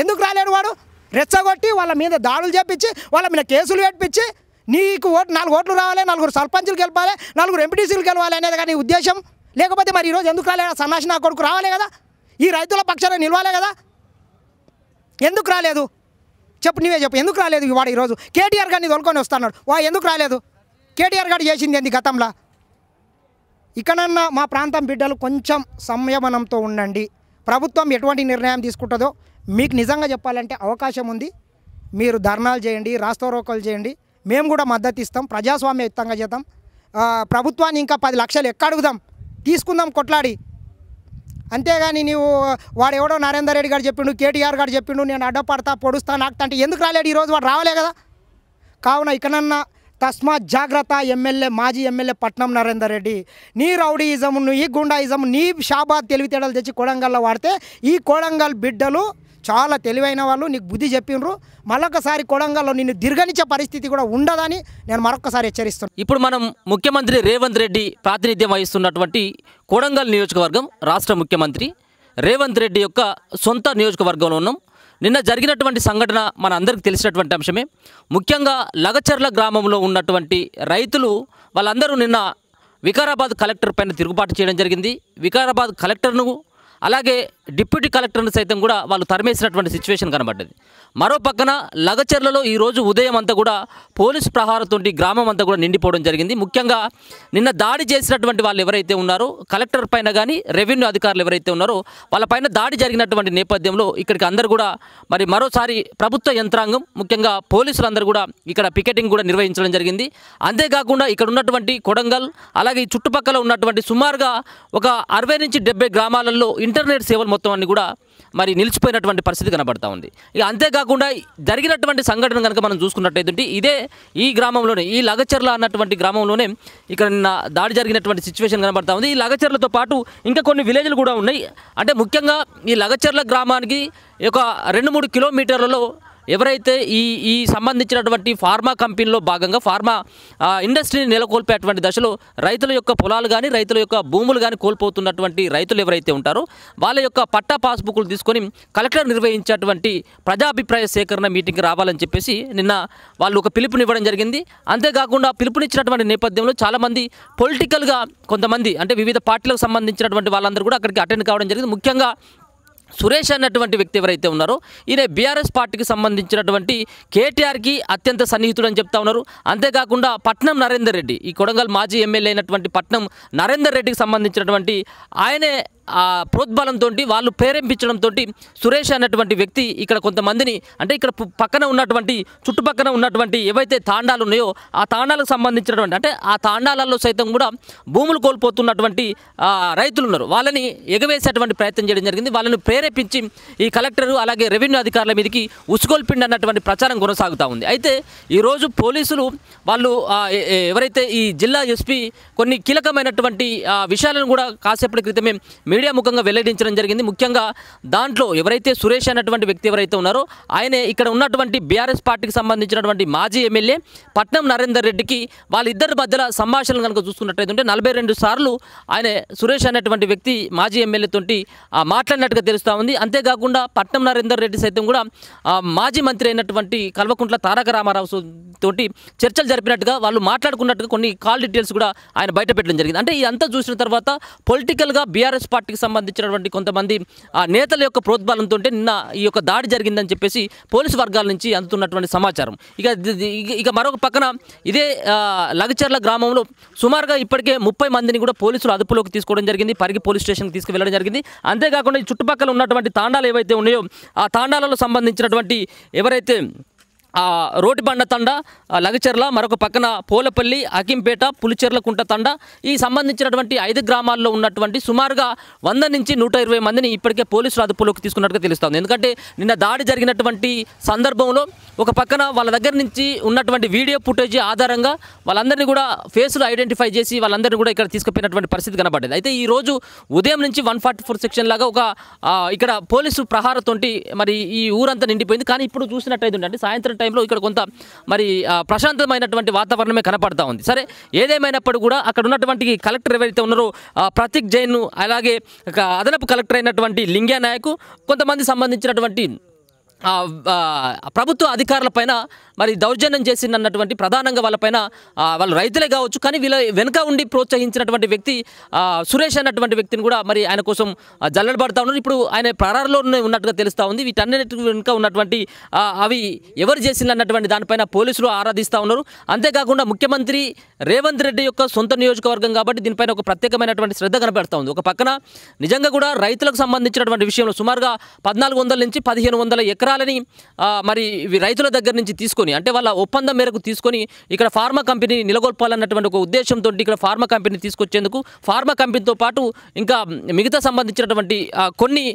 ఎందుకు రాలేడు? వాడు రెచ్చగొట్టి వాళ్ళ మీద దాడులు చేపించి వాళ్ళ మీద కేసులు పెట్టించి నీకు 4 ఓట్లు రావాలి, 4 సర్పంచులు గెలవాలి, 4 ఎంపీటీసీలు గెలవాలి అనేది కానీ ఉద్దేశం. లేకపోతే మరి ఈరోజు ఎందుకు రాలేదా? సన్నాసి నా కొడుకు రావాలే కదా, ఈ రైతుల పక్షాన నిలవాలే కదా. ఎందుకు రాలేదు చెప్పు, నీవే చెప్పు. ఎందుకు రాలేదు వాడు? ఈరోజు కేటీఆర్ గారిని తోలుకొని వస్తున్నాడు. ఎందుకు రాలేదు? కేటీఆర్ గారు చేసింది ఏంది గతంలో? ఇకనన్నా మా ప్రాంతం బిడ్డలు కొంచెం సంయమనంతో ఉండండి. ప్రభుత్వం ఎటువంటి నిర్ణయం తీసుకుంటుందో మీకు నిజంగా చెప్పాలంటే అవకాశం ఉంది. మీరు ధర్నాలు చేయండి, రాస్తారోకోలు చేయండి, మేము కూడా మద్దతు ఇస్తాం, ప్రజాస్వామ్యయుతంగా చేద్దాం. ప్రభుత్వాన్ని ఇంకా 10 లక్షలు ఎక్కడుగుదాం, తీసుకుందాం కొట్లాడి. అంతేగాని నీవు వాడు ఎవడో నరేందర్ రెడ్డి గారు చెప్పిండు, కేటీఆర్ గారు చెప్పిండు, నేను అడ్డపడతా పొడుస్తా నాకు అంటే ఎందుకు రాలేడు ఈరోజు? వాడు రావలే కదా. కావున ఇకనన్నా తస్మాత్ జాగ్రత్త. మాజీ ఎమ్మెల్యే పట్నం నరేందర్ రెడ్డి, నీ రౌడీయిజం, నీ గుండాయిజం, నీ షాబాద్ తెలివితేడలు తెచ్చి కొడంగల్లో వాడితే ఈ కొడంగల్ బిడ్డలు చాలా తెలివైన వాళ్ళు, నీకు బుద్ధి చెప్పిండ్రు. మరొకసారి కొడంగల్లో నిన్ను దిర్గనిచ్చే పరిస్థితి కూడా ఉండదని నేను మరొకసారి హెచ్చరిస్తున్నాను. ఇప్పుడు మనం ముఖ్యమంత్రి రేవంత్ రెడ్డి ప్రాతినిధ్యం వహిస్తున్నటువంటి కొడంగల్ నియోజకవర్గం రాష్ట్ర ముఖ్యమంత్రి రేవంత్ రెడ్డి యొక్క సొంత నియోజకవర్గంలో ఉన్నాం. నిన్న జరిగినటువంటి సంఘటన మన అందరికీ తెలిసినటువంటి అంశమే. ముఖ్యంగా లగచర్ల గ్రామంలో ఉన్నటువంటి రైతులు వాళ్ళందరూ నిన్న వికారాబాద్ కలెక్టర్ పైన తిరుగుబాటు చేయడం జరిగింది. వికారాబాద్ కలెక్టర్ను అలాగే డిప్యూటీ కలెక్టర్ను సైతం కూడా వాళ్ళు తరిమేసినటువంటి సిచ్యువేషన్ కనబడ్డది. మరో పక్కన లగచర్లలో ఈరోజు ఉదయం అంతా కూడా పోలీసు ప్రహారంతోటి గ్రామం అంతా కూడా నిండిపోవడం జరిగింది. ముఖ్యంగా నిన్న దాడి చేసినటువంటి వాళ్ళు ఎవరైతే ఉన్నారో కలెక్టర్ పైన కానీ రెవెన్యూ అధికారులు ఎవరైతే ఉన్నారో వాళ్ళపైన దాడి జరిగినటువంటి నేపథ్యంలో ఇక్కడికి అందరూ కూడా మరి మరోసారి ప్రభుత్వ యంత్రాంగం ముఖ్యంగా పోలీసులందరూ కూడా ఇక్కడ పికెటింగ్ కూడా నిర్వహించడం జరిగింది. అంతేకాకుండా ఇక్కడ ఉన్నటువంటి కొడంగల్ అలాగే ఈ చుట్టుపక్కల ఉన్నటువంటి సుమారుగా ఒక 60 నుంచి 70 గ్రామాలలో ఇంటర్నెట్ సేవలు మొత్తం అన్ని కూడా మరి నిలిచిపోయినటువంటి పరిస్థితి కనబడతా ఉంది. ఇక అంతేకాకుండా జరిగినటువంటి సంఘటన కనుక మనం చూసుకున్నట్టయితే ఈ గ్రామంలోనే ఈ లగచర్ల అన్నటువంటి గ్రామంలోనే ఇక్కడ నిన్న దాడి జరిగినటువంటి సిచ్యువేషన్ కనబడతా ఉంది. ఈ లగచర్లతో పాటు ఇంకా కొన్ని విలేజ్లు కూడా ఉన్నాయి. అంటే ముఖ్యంగా ఈ లగచర్ల గ్రామానికి ఒక 2-3 కిలోమీటర్లలో ఎవరైతే ఈ సంబంధించినటువంటి ఫార్మా కంపెనీలో భాగంగా ఫార్మా ఇండస్ట్రీని నెలకొల్పేటువంటి దశలో రైతుల యొక్క పొలాలు కానీ రైతుల యొక్క భూములు కానీ కోల్పోతున్నటువంటి రైతులు ఎవరైతే ఉంటారో వాళ్ళ యొక్క పట్టా పాస్బుక్లు తీసుకొని కలెక్టర్ నిర్వహించేటువంటి ప్రజాభిప్రాయ సేకరణ మీటింగ్కి రావాలని చెప్పేసి నిన్న వాళ్ళు ఒక పిలుపునివ్వడం జరిగింది. అంతేకాకుండా పిలుపునిచ్చినటువంటి నేపథ్యంలో చాలామంది పొలిటికల్గా కొంతమంది అంటే వివిధ పార్టీలకు సంబంధించినటువంటి వాళ్ళందరూ కూడా అక్కడికి అటెండ్ కావడం జరిగింది. ముఖ్యంగా సురేష్ అన్నటువంటి వ్యక్తి ఎవరైతే ఉన్నారో ఈయన బీఆర్ఎస్ పార్టీకి సంబంధించినటువంటి కేటీఆర్కి అత్యంత సన్నిహితుడు అని చెప్తా ఉన్నారు. అంతేకాకుండా పట్నం నరేందర్ రెడ్డి ఈ కొడంగల్ మాజీ ఎమ్మెల్యే అయినటువంటి పట్నం నరేందర్ రెడ్డికి సంబంధించినటువంటి ఆయనే ప్రోద్బలంతో వాళ్ళు ప్రేరేపించడంతో సురేష్ అన్నటువంటి వ్యక్తి ఇక్కడ కొంతమందిని అంటే ఇక్కడ పక్కన ఉన్నటువంటి చుట్టుపక్కన ఉన్నటువంటి ఏవైతే తాండాలు ఉన్నాయో ఆ తాండాలకు సంబంధించినటువంటి అంటే ఆ తాండాలలో సైతం కూడా భూములు కోల్పోతున్నటువంటి రైతులు ఉన్నారు. వాళ్ళని ఎగవేసేటువంటి ప్రయత్నం చేయడం జరిగింది. వాళ్ళని ప్రేరేపించి ఈ కలెక్టరు అలాగే రెవెన్యూ అధికారుల మీదకి ఉసుగొల్పిండి అన్నటువంటి ప్రచారం కొనసాగుతూ ఉంది. అయితే ఈరోజు పోలీసులు వాళ్ళు ఎవరైతే ఈ జిల్లా ఎస్పీ కొన్ని కీలకమైనటువంటి విషయాలను కూడా కాసేపటి క్రితమే మీడియా ముఖంగా వెల్లడించడం జరిగింది. ముఖ్యంగా దాంట్లో ఎవరైతే సురేష్ అన్నటువంటి వ్యక్తి ఎవరైతే ఉన్నారో ఆయనే ఇక్కడ ఉన్నటువంటి బీఆర్ఎస్ పార్టీకి సంబంధించినటువంటి మాజీ ఎమ్మెల్యే పట్నం నరేందర్ రెడ్డికి వాళ్ళిద్దరి మధ్యలో సంభాషణలు కనుక చూసుకున్నట్లయితే 42 సార్లు ఆయన సురేష్ అనేటువంటి వ్యక్తి మాజీ ఎమ్మెల్యేతోటి మాట్లాడినట్టుగా తెలుస్తూ ఉంది. అంతేకాకుండా పట్నం నరేందర్ రెడ్డి సైతం కూడా మాజీ మంత్రి అయినటువంటి కల్వకుంట్ల తారక రామారావు తోటి చర్చలు జరిపినట్టుగా వాళ్ళు మాట్లాడుకున్నట్టుగా కొన్ని కాల్ డీటెయిల్స్ కూడా ఆయన బయట పెట్టడం జరిగింది. అంటే ఇదంతా చూసిన తర్వాత పొలిటికల్గా బీఆర్ఎస్ పార్టీకి సంబంధించినటువంటి కొంతమంది నేతల యొక్క ప్రోద్బలంతో నిన్న ఈ యొక్క దాడి జరిగిందని చెప్పేసి పోలీసు వర్గాల నుంచి అందుతున్నటువంటి సమాచారం. ఇక మరొక పక్కన ఇదే లగచర్ల గ్రామంలో సుమారుగా ఇప్పటికే 30 మందిని కూడా పోలీసులు అదుపులోకి తీసుకోవడం జరిగింది. పరిగి పోలీస్ స్టేషన్కి తీసుకువెళ్ళడం జరిగింది. అంతేకాకుండా ఈ చుట్టుపక్కల ఉన్నటువంటి తాండాలు ఏవైతే ఉన్నాయో ఆ తాండాలలో సంబంధించినటువంటి ఎవరైతే రోటిబండ తండ లగచర్ల మరొక పక్కన పోలపల్లి అకింపేట పులిచెర్ల కుంట తండ ఈ సంబంధించినటువంటి 5 గ్రామాల్లో ఉన్నటువంటి సుమారుగా 100 నుంచి 120 మందిని ఇప్పటికే పోలీసులు అదుపులోకి తీసుకున్నట్టుగా తెలుస్తుంది. ఎందుకంటే నిన్న దాడి జరిగినటువంటి సందర్భంలో ఒక పక్కన వాళ్ళ దగ్గర నుంచి ఉన్నటువంటి వీడియో ఫుటేజ్ ఆధారంగా వాళ్ళందరినీ కూడా ఫేసులు ఐడెంటిఫై చేసి వాళ్ళందరినీ కూడా ఇక్కడ తీసుకుపోయినటువంటి పరిస్థితి కనబడ్డది. అయితే ఈ రోజు ఉదయం నుంచి 144 సెక్షన్ లాగా ఒక ఇక్కడ పోలీసు ప్రహారతోటి మరి ఈ ఊరంతా నిండిపోయింది. కానీ ఇప్పుడు చూసినట్టయితే అంటే సాయంత్రం టైంలో ఇక్కడ కొంత మరి ప్రశాంతమైనటువంటి వాతావరణమే కనపడతా ఉంది. సరే ఏదేమైనప్పుడు కూడా అక్కడ ఉన్నటువంటి కలెక్టర్ ఎవరైతే ఉన్నారో ప్రతీక్ జైన్ అలాగే అదనపు కలెక్టర్ అయినటువంటి లింగ్యా నాయక్ కొంతమంది సంబంధించినటువంటి ప్రభుత్వ అధికారులపైన మరి దౌర్జన్యం చేసిందన్నటువంటి ప్రధానంగా వాళ్ళపైన వాళ్ళు రైతులే కావచ్చు, కానీ వీళ్ళ వెనుక ఉండి ప్రోత్సహించినటువంటి వ్యక్తి సురేష్ అన్నటువంటి వ్యక్తిని కూడా మరి ఆయన కోసం జల్లెడబడతా ఉన్నారు. ఇప్పుడు ఆయన పరారులో ఉన్నట్టుగా తెలుస్తూ ఉంది. వీటన్నిటి వెనుక ఉన్నటువంటి అవి ఎవరు చేసిందన్నటువంటి దానిపైన పోలీసులు ఆరాధిస్తూ ఉన్నారు. అంతేకాకుండా ముఖ్యమంత్రి రేవంత్ రెడ్డి యొక్క సొంత నియోజకవర్గం కాబట్టి దీనిపైన ఒక ప్రత్యేకమైనటువంటి శ్రద్ధ కనబడుతూ ఉంది. ఒక పక్కన నిజంగా కూడా రైతులకు సంబంధించినటువంటి విషయంలో సుమారుగా 1400 నుంచి 1500 ఎకరాలని మరి రైతుల దగ్గర నుంచి తీసుకొని, అంటే వాళ్ళ ఒప్పందం మేరకు తీసుకొని ఇక్కడ ఫార్మా కంపెనీ నెలకొల్పాలన్నటువంటి ఒక ఉద్దేశంతో ఇక్కడ ఫార్మా కంపెనీ తీసుకొచ్చేందుకు ఫార్మా కంపెనీతో పాటు ఇంకా మిగతా సంబంధించినటువంటి కొన్ని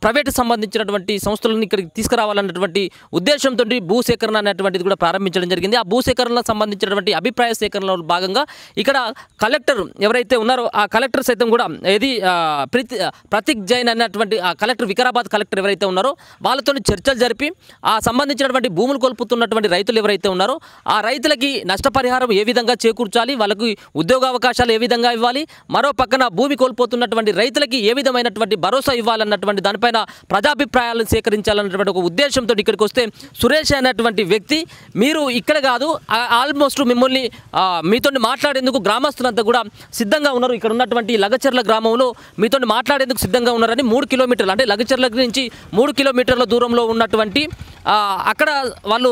ప్రైవేటు సంబంధించినటువంటి సంస్థలను ఇక్కడికి తీసుకురావాలన్నటువంటి ఉద్దేశంతో భూసేకరణ అనేటువంటిది కూడా ప్రారంభించడం జరిగింది. ఆ భూసేకరణకు సంబంధించినటువంటి అభిప్రాయ సేకరణలో భాగంగా ఇక్కడ కలెక్టర్ ఎవరైతే ఉన్నారో ఆ కలెక్టర్ సైతం కూడా ఏది ప్రతీక్ జైన్ అన్నటువంటి ఆ కలెక్టర్, వికారాబాద్ కలెక్టర్ ఎవరైతే ఉన్నారో వాళ్ళతో చర్చలు జరిపి ఆ సంబంధించినటువంటి భూములు కోల్పోతున్నటువంటి రైతులు ఎవరైతే ఉన్నారో ఆ రైతులకి నష్టపరిహారం ఏ విధంగా చేకూర్చాలి, వాళ్ళకి ఉద్యోగ అవకాశాలు ఏ విధంగా ఇవ్వాలి, మరో పక్కన భూమి కోల్పోతున్నటువంటి రైతులకి ఏ విధమైనటువంటి భరోసా ఇవ్వాలన్నటువంటి దానిపైన ప్రజాభిప్రాయాలను సేకరించాలన్నటువంటి ఒక ఉద్దేశంతో ఇక్కడికి వస్తే సురేష్ అనేటువంటి వ్యక్తి మీరు ఇక్కడ కాదు ఆల్మోస్ట్ మిమ్మల్ని మీతో మాట్లాడేందుకు గ్రామస్తులంతా కూడా సిద్ధంగా ఉన్నారు. ఇక్కడ ఉన్నటువంటి లగచర్ల గ్రామంలో మీతో మాట్లాడేందుకు సిద్ధంగా ఉన్నారని 3 కిలోమీటర్లు అంటే లగచర్ల నుంచి 3 కిలోమీటర్ల దూరంలో ఉన్నటువంటి అక్కడ వాళ్ళు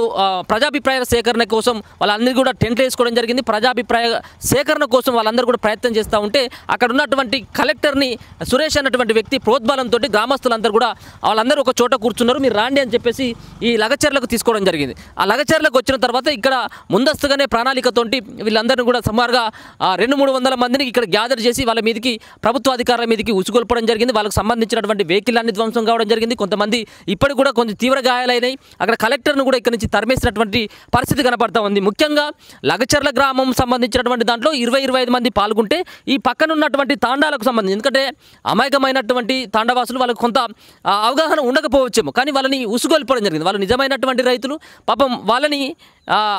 ప్రజాభిప్రాయ సేకరణ కోసం వాళ్ళందరూ కూడా టెంట్లు వేసుకోవడం జరిగింది. ప్రజాభిప్రాయ సేకరణ కోసం వాళ్ళందరూ కూడా ప్రయత్నం చేస్తూ ఉంటే అక్కడ ఉన్నటువంటి కలెక్టర్ని సురేష్ అన్నటువంటి వ్యక్తి ప్రోద్బలంతో గ్రామస్తులందరూ కూడా వాళ్ళందరూ ఒక చోట కూర్చున్నారు, మీరు రాండి అని చెప్పేసి ఈ లగచర్లకు తీసుకోవడం జరిగింది. ఆ లగచర్లకు వచ్చిన తర్వాత ఇక్కడ ముందస్తుగానే ప్రణాళికతోటి వీళ్ళందరినీ కూడా సుమారుగా 200-300 మందిని ఇక్కడ గ్యాదర్ చేసి వాళ్ళ మీదకి ప్రభుత్వ అధికారుల మీదకి ఉసుగొల్పడం జరిగింది. వాళ్ళకి సంబంధించినటువంటి వెహికల్ అన్ని ధ్వంసం కావడం జరిగింది. కొంతమంది ఇప్పటికి కూడా కొంచెం తీవ్ర గాయాలైనాయి. అక్కడ కలెక్టర్ను కూడా ఇక్కడ నుంచి తరిమేసినటువంటి పరిస్థితి కనపడతా ఉంది. ముఖ్యంగా లగచర్ల గ్రామం సంబంధించినటువంటి దాంట్లో 20-25 మంది పాల్గొంటే ఈ పక్కన ఉన్నటువంటి తాండాలకు సంబంధించి, ఎందుకంటే అమాయకమైనటువంటి తాండవాసులు వాళ్ళకు కొంత అవగాహన ఉండకపోవచ్చేమో, కానీ వాళ్ళని ఉసుగొల్పడం జరిగింది. వాళ్ళు నిజమైనటువంటి రైతులు, పాపం వాళ్ళని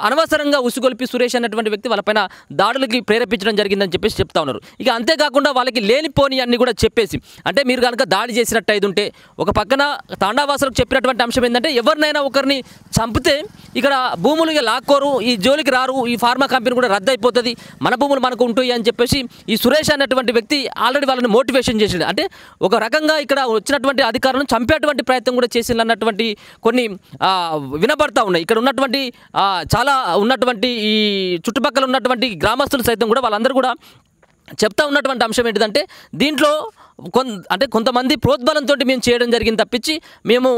అనవసరంగా ఉసుగొల్పి సురేష్ అన్నటువంటి వ్యక్తి వాళ్ళపైన దాడులకి ప్రేరేపించడం జరిగిందని చెప్పేసి చెప్తా ఉన్నారు. ఇక అంతేకాకుండా వాళ్ళకి లేనిపోని అన్ని కూడా చెప్పేసి, అంటే మీరు కనుక దాడి చేసినట్టు అయితే ఉంటే ఒక పక్కన తాండావాసులకు చెప్పినటువంటి అంశం ఏంటంటే ఎవరినైనా ఒకరిని చంపితే ఇక్కడ భూములు లాక్కోరు, ఈ జోలికి రారు, ఈ ఫార్మా కంపెనీ కూడా రద్దు అయిపోతుంది, మన భూములు మనకు ఉంటాయి అని చెప్పేసి ఈ సురేష్ అన్నటువంటి వ్యక్తి ఆల్రెడీ వాళ్ళని మోటివేషన్ చేసిండు. అంటే ఒక రకంగా ఇక్కడ వచ్చినటువంటి అధికారులను చంపేటువంటి ప్రయత్నం కూడా చేసింది అన్నటువంటి కొన్ని వినబడతా ఉన్నాయి. ఇక్కడ ఉన్నటువంటి చాలా ఉన్నటువంటి ఈ చుట్టుపక్కల ఉన్నటువంటి గ్రామస్తులు సైతం కూడా వాళ్ళందరూ కూడా చెప్తా ఉన్నటువంటి అంశం ఏంటిదంటే దీంట్లో కొంతమంది ప్రోద్బలంతో మేము చేయడం జరిగింది తప్పించి మేము